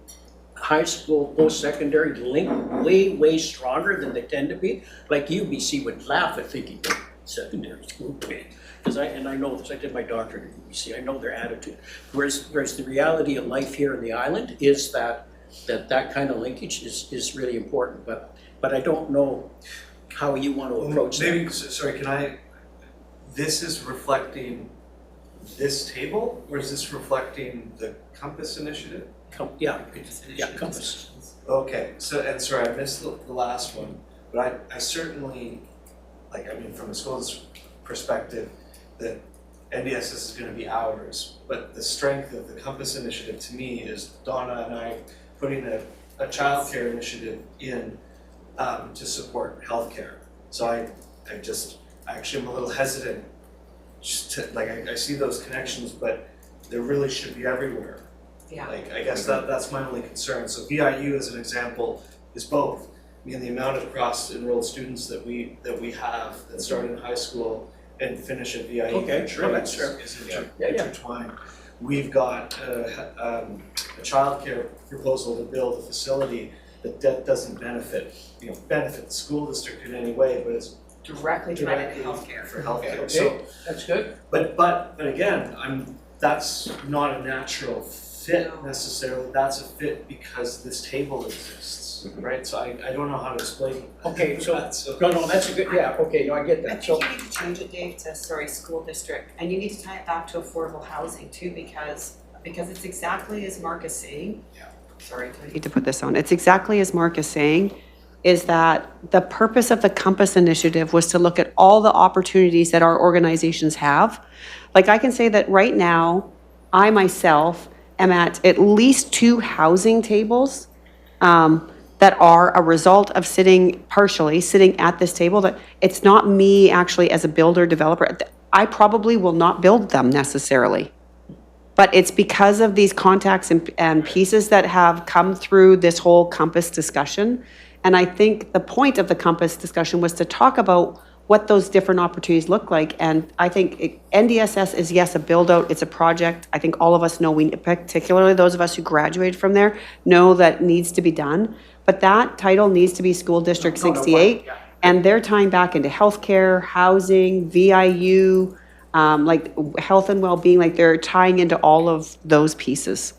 high school, post-secondary link way stronger than they tend to be. Like UBC would laugh at thinking secondary school, because I know this. I did my doctorate at UBC. I know their attitude. Whereas the reality of life here in the island is that kind of linkage is really important. But I don't know how you want to approach that. Maybe, sorry, this is reflecting this table, or is this reflecting the Compass Initiative? Compass. Okay, so, and sorry, I missed the last one, but I certainly, from a school's perspective, that NDSS is gonna be ours, but the strength of the Compass Initiative to me is Donna and I putting a childcare initiative in to support healthcare. So I actually am a little hesitant, just to, I see those connections, but they really should be everywhere. Yeah. I guess that's my only concern. So VIU as an example is both. I mean, the amount of cross-enrolled students that we have that start in high school and finish at VIU is intertwined. We've got a childcare proposal to build a facility that doesn't benefit the school district in any way, but it's Directly connected to healthcare. for healthcare. Okay, So, that's good. but again, that's not a natural fit necessarily. That's a fit because this table exists, right? So I don't know how to explain that. Okay, so That's no, that's a good. Yeah, okay, no, I get I that. So think you need to change it, Dave, to, school district, and you need to tie it back to affordable housing too, because it's exactly as Mark is saying. Yeah. Sorry, I need to put this on. It's exactly as Mark is saying, is that the purpose of the Compass Initiative was to look at all the opportunities that our organizations have. Like, I can say that right now, I myself am at least 2 housing tables that are a result of partially sitting at this table. That it's not me actually as a builder, developer. I probably will not build them necessarily. But it's because of these contacts and pieces that have come through this whole Compass discussion. And I think the point of the Compass discussion was to talk about what those different opportunities look like. And I think NDSS is, yes, a build-out, it's a project. I think all of us know, particularly those of us who graduated from there, know that needs to be done. But that title needs to be School District 68. And they're tying back into healthcare, housing, VIU, like health and well-being, like they're tying into all of those pieces.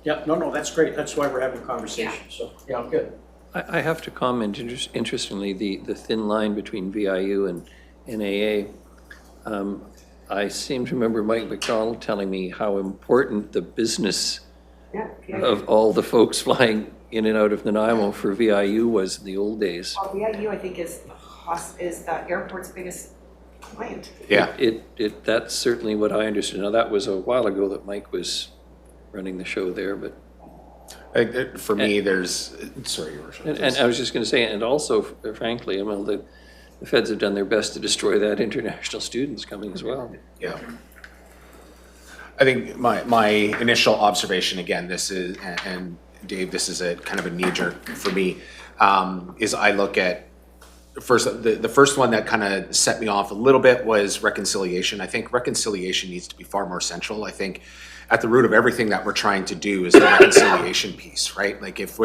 Yep, no, that's great. That's why we're having conversations, so, yeah, good. I have to comment, interestingly, the thin line between VIU and NAA. I seem to remember Mike McDonald telling me how important the business of all the folks flying in and out of Nanaimo for VIU was in the old days. Well, VIU, I think, is the airport's biggest client. Yeah. That's certainly what I understood. Now, that was a while ago that Mike was running the show there, but. For me, there's, sorry, Your Worship. And I was just going to say, and also, frankly, I mean, the feds have done their best to destroy that international students coming as well. Yeah. I think my initial observation, again, this is, and Dave, this is a kind of a knee jerk for me, is I look at, first, the first one that kind of set me off a little bit was reconciliation. I think reconciliation needs to be far more central. I think at the root of everything that we're trying to do is the reconciliation piece, right? Like if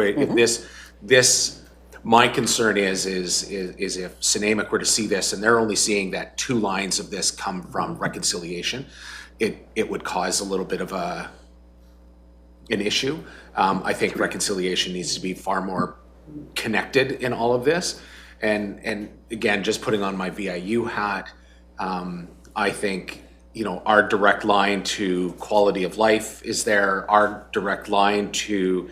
this, my concern is if Synamic were to see this and they're only seeing that 2 lines of this come from reconciliation, it would cause a little bit of an issue. I think reconciliation needs to be far more connected in all of this. And again, just putting on my VIU hat, I think, our direct line to quality of life is there. Our direct line to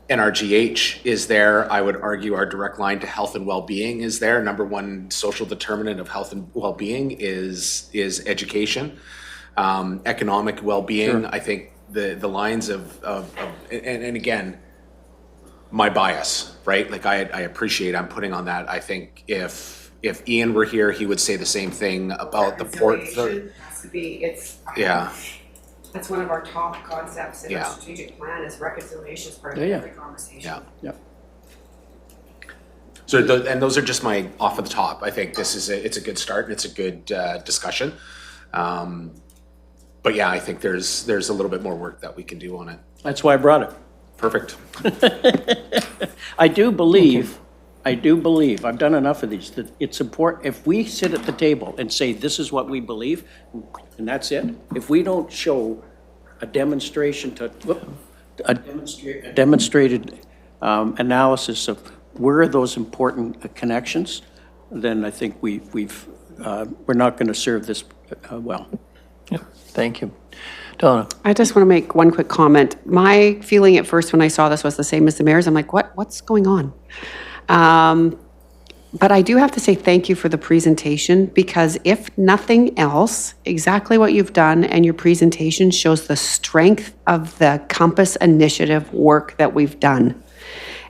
NRGH is there. I would argue our direct line to health and well-being is there. Number one social determinant of health and well-being is education. Economic well-being, I think the lines of and again, my bias, right? Like I appreciate I'm putting on that. I think if Ian were here, he would say the same thing about the port. Has to be, Yeah. that's one of our top concepts in Yeah. our strategic plan is reconciliation is part of Yeah. every conversation. Yeah. So, and those are just my off of the top. I think this is it's a good start and it's a good discussion. But yeah, I think there's a little bit more work that we can do on it. That's why I brought it. Perfect. I do believe, I've done enough of these, that it's important, if we sit at the table and say, this is what we believe, and that's it, if we don't show a demonstration a demonstrated analysis of where are those important connections, then I think we're not going to serve this well. Yeah, thank you. Donna? I just want to make one quick comment. My feeling at first when I saw this was the same as the mayor's. I'm like, what's going on? But I do have to say thank you for the presentation, because if nothing else, exactly what you've done and your presentation shows the strength of the Compass Initiative work that we've done.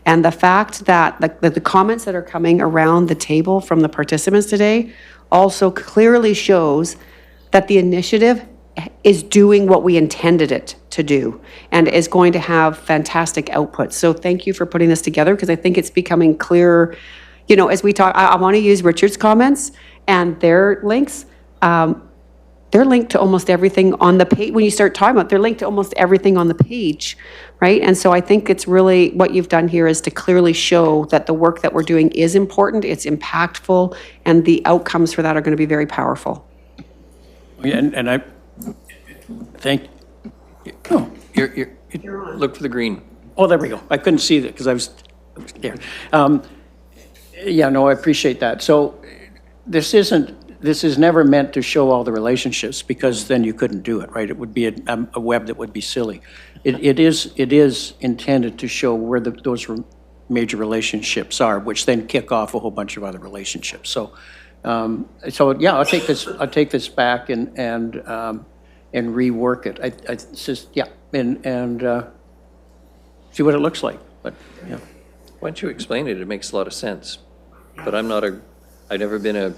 And the fact that the comments that are coming around the table from the participants today also clearly shows that the initiative is doing what we intended it to do and is going to have fantastic outputs. So thank you for putting this together, because I think it's becoming clearer, as we talk. I want to use Richard's comments and their links. They're linked to almost everything on the page. When you start talking about, they're linked to almost everything on the page, right? And so I think it's really, what you've done here is to clearly show that the work that we're doing is important, it's impactful, and the outcomes for that are going to be very powerful. And I thank, Oh, you're on. Look for the green. oh, there we go. I couldn't see that because I was there. Yeah, no, I appreciate that. So this is never meant to show all the relationships, because then you couldn't do it, right? It would be a web that would be silly. It is intended to show where those major relationships are, which then kick off a whole bunch of other relationships. So yeah, I'll take this back and rework it. It's just, yeah, and see what it looks like. But yeah, Once you explain it, it makes a lot of sense. But I've never been a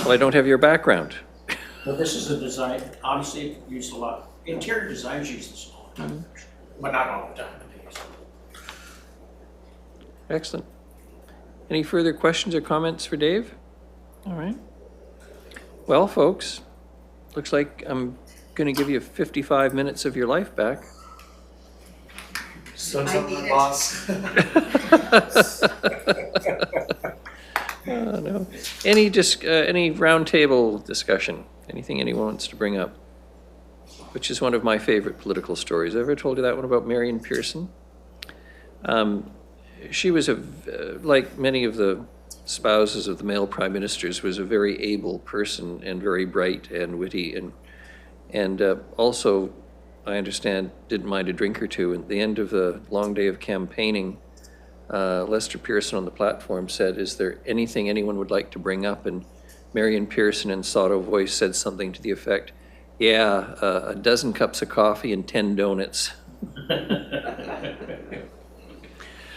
Well, I don't have your background. But this is a design, obviously used a lot, interior designers use this all the time, but not all the time. Excellent. Any further questions or comments for Dave? All right. Well, folks, looks like I'm going to give you 55 minutes of your life back. So tell my boss. Oh, no. Any roundtable discussion? Anything anyone wants to bring up? Which is one of my favorite political stories. Ever told you that one about Marion Pearson? She was like many of the spouses of the male prime ministers, was a very able person and very bright and witty, and also, I understand, didn't mind a drink or two. At the end of the long day of campaigning, Lester Pearson on the platform said, "Is there anything anyone would like to bring up?" And Marion Pearson in sotto voice said something to the effect, "Yeah, a dozen cups of coffee and 10 donuts."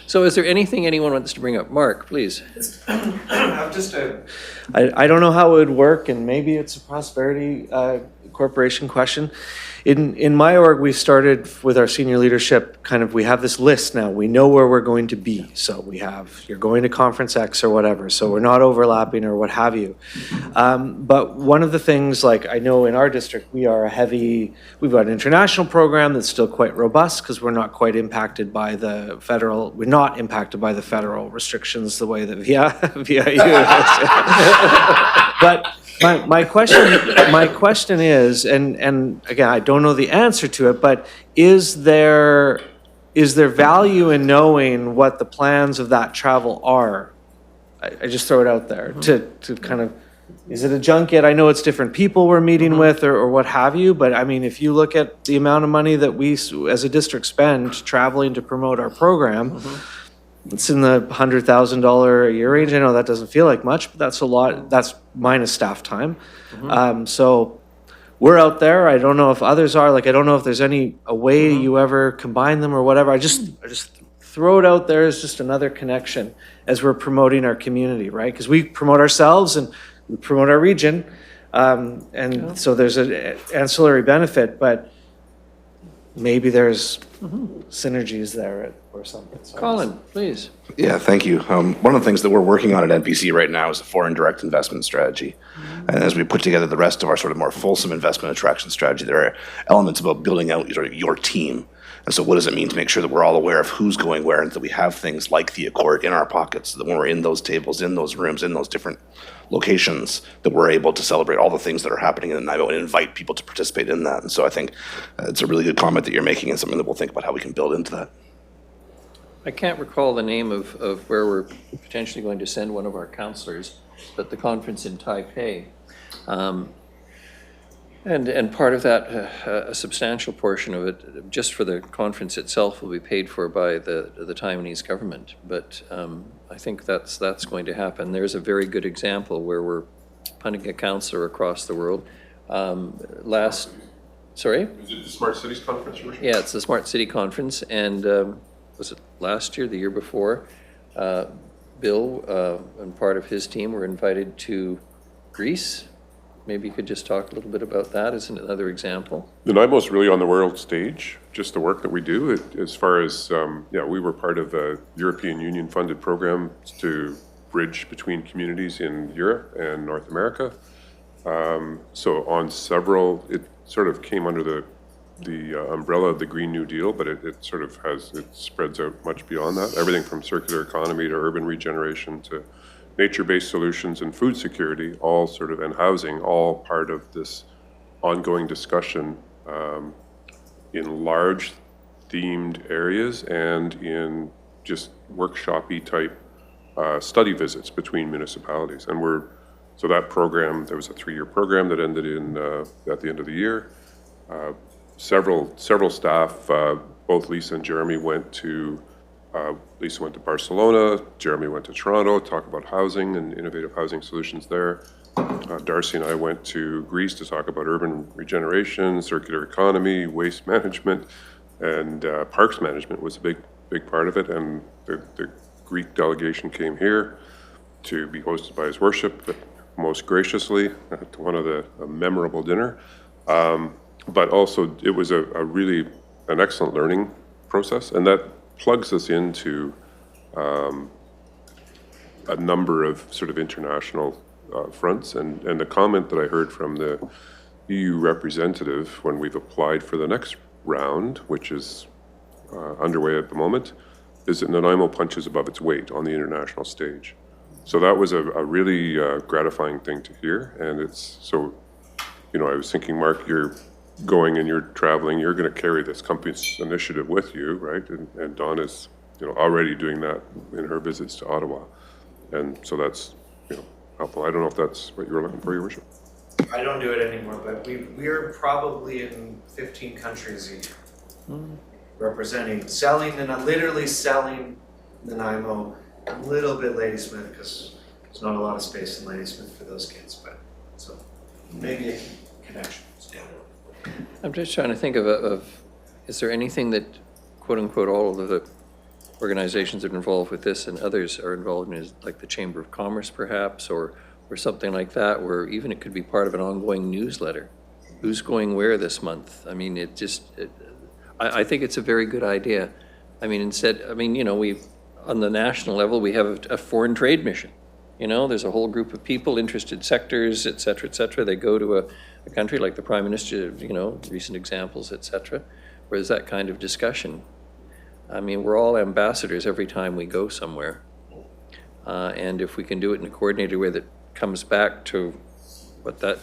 So is there anything anyone wants to bring up? Mark, please. I'm just I don't know how it would work, and maybe it's a prosperity corporation question. In my org, we started with our senior leadership, we have this list now. We know where we're going to be. So you're going to conference X or whatever. So we're not overlapping or what have you. But one of the things, like I know in our district, we've got an international program that's still quite robust because we're not impacted by the federal restrictions the way that VIU is. But my question is, and again, I don't know the answer to it, but is there value in knowing what the plans of that travel are? I just throw it out there to is it a junket? I know it's different people we're meeting with or what have you, but I mean, if you look at the amount of money that we as a district spend traveling to promote our program, it's in the $100,000 a year range. I know that doesn't feel like much, but that's a lot. That's minus staff time. So we're out there. I don't know if others are. Like, I don't know if there's a way you ever combine them or whatever. I just throw it out there as just another connection as we're promoting our community, right? Because we promote ourselves and we promote our region. So there's an ancillary benefit, but maybe there's synergies there or something. So Colin, please. Yeah, thank you. One of the things that we're working on at NPC right now is a foreign direct investment strategy. And as we put together the rest of our sort of more fulsome investment attraction strategy, there are elements about building out sort of your team. And so what does it mean to make sure that we're all aware of who's going where and that we have things like the Accord in our pockets so that when we're in those tables, in those rooms, in those different locations, that we're able to celebrate all the things that are happening in Nanaimo and invite people to participate in that. And so I think it's a really good comment that you're making and something that we'll think about how we can build into that. I can't recall the name of where we're potentially going to send one of our counselors, but the conference in Taipei. And part of that, a substantial portion of it, just for the conference itself, will be paid for by the Taiwanese government. But I think that's going to happen. There's a very good example where we're punting a counselor across the world. Sorry? Is it the Smart Cities Conference? Yeah, it's the Smart City Conference, and was it last year, the year before? Bill and part of his team were invited to Greece. Maybe you could just talk a little bit about that as another example. Nanaimo's really on the world stage, just the work that we do. As far as, we were part of a European Union funded program to bridge between communities in Europe and North America. So on several, it sort of came under the umbrella of the Green New Deal, but it sort of it spreads out much beyond that. Everything from circular economy to urban regeneration to nature-based solutions and food security, all sort of, and housing, all part of this ongoing discussion in large themed areas and in just workshop-y type study visits between municipalities. And so that program, there was a 3-year program that ended at the end of the year. Several staff, both Lisa and Jeremy went to Barcelona, Jeremy went to Toronto, talk about housing and innovative housing solutions there. Darcy and I went to Greece to talk about urban regeneration, circular economy, waste management, and parks management was a big part of it. And the Greek delegation came here to be hosted by His Worship. most graciously at one of a memorable dinner. But also, it was a really an excellent learning process, and that plugs us into a number of sort of international fronts. And the comment that I heard from the EU representative when we've applied for the next round, which is underway at the moment, is that Nanaimo punches above its weight on the international stage. So that was a really gratifying thing to hear. And it's so, you know, I was thinking, Mark, you're going and you're traveling, you're going to carry this company's initiative with you, right? And Dawn is, you know, already doing that in her visits to Ottawa. And so that's, you know, helpful. I don't know if that's what you were looking for, Your Worship. I don't do it anymore, but we're probably in 15 countries a year. Representing, selling, and literally selling Nanaimo, a little bit Ladysmith, because there's not a lot of space in Ladysmith for those kids, but, so, maybe a connection. I'm just trying to think of, is there anything that, quote unquote, all of the organizations that are involved with this and others are involved in, like the Chamber of Commerce perhaps, or something like that, where even it could be part of an ongoing newsletter? Who's going where this month? I mean, I think it's a very good idea. I mean, you know, on the national level, we have a foreign trade mission. You know, there's a whole group of people, interested sectors, et cetera, they go to a country like the Prime Minister, you know, recent examples, et cetera, where there's that kind of discussion. I mean, we're all ambassadors every time we go somewhere. And if we can do it in a coordinated way that comes back to what that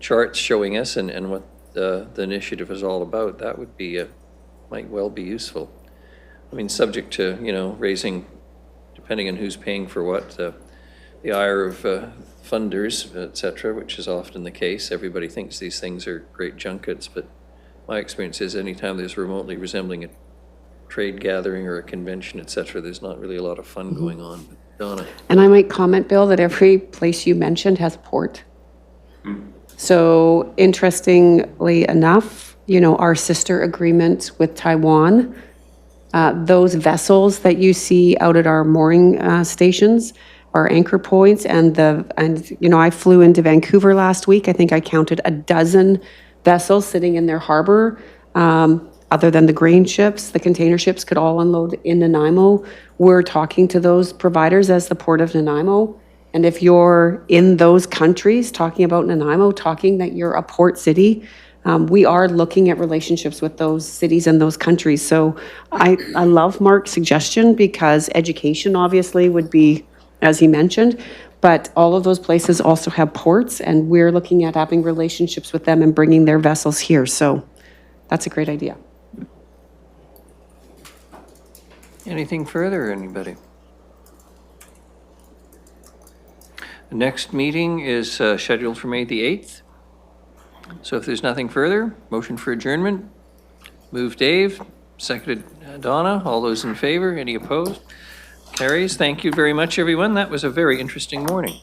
chart's showing us and what the initiative is all about, that would be, might well be useful. I mean, subject to, you know, raising, depending on who's paying for what, the ire of funders, et cetera, which is often the case. Everybody thinks these things are great junkets, but my experience is anytime there's remotely resembling a trade gathering or a convention, et cetera, there's not really a lot of fun going on. But Donna. And I might comment, Bill, that every place you mentioned has a port. So interestingly enough, you know, our sister agreement with Taiwan, those vessels that you see out at our mooring stations, our anchor points, and you know, I flew into Vancouver last week. I think I counted 12 vessels sitting in their harbor. Other than the grain ships, the container ships could all unload in Nanaimo. We're talking to those providers as the Port of Nanaimo. And if you're in those countries talking about Nanaimo, talking that you're a port city, we are looking at relationships with those cities and those countries. So I love Mark's suggestion, because education obviously would be, as he mentioned, but all of those places also have ports, and we're looking at having relationships with them and bringing their vessels here. So that's a great idea. Anything further, anybody? The next meeting is scheduled for May the 8th. So if there's nothing further, motion for adjournment. Move Dave, seconded Donna. All those in favor, any opposed? Carries. Thank you very much, everyone. That was a very interesting morning.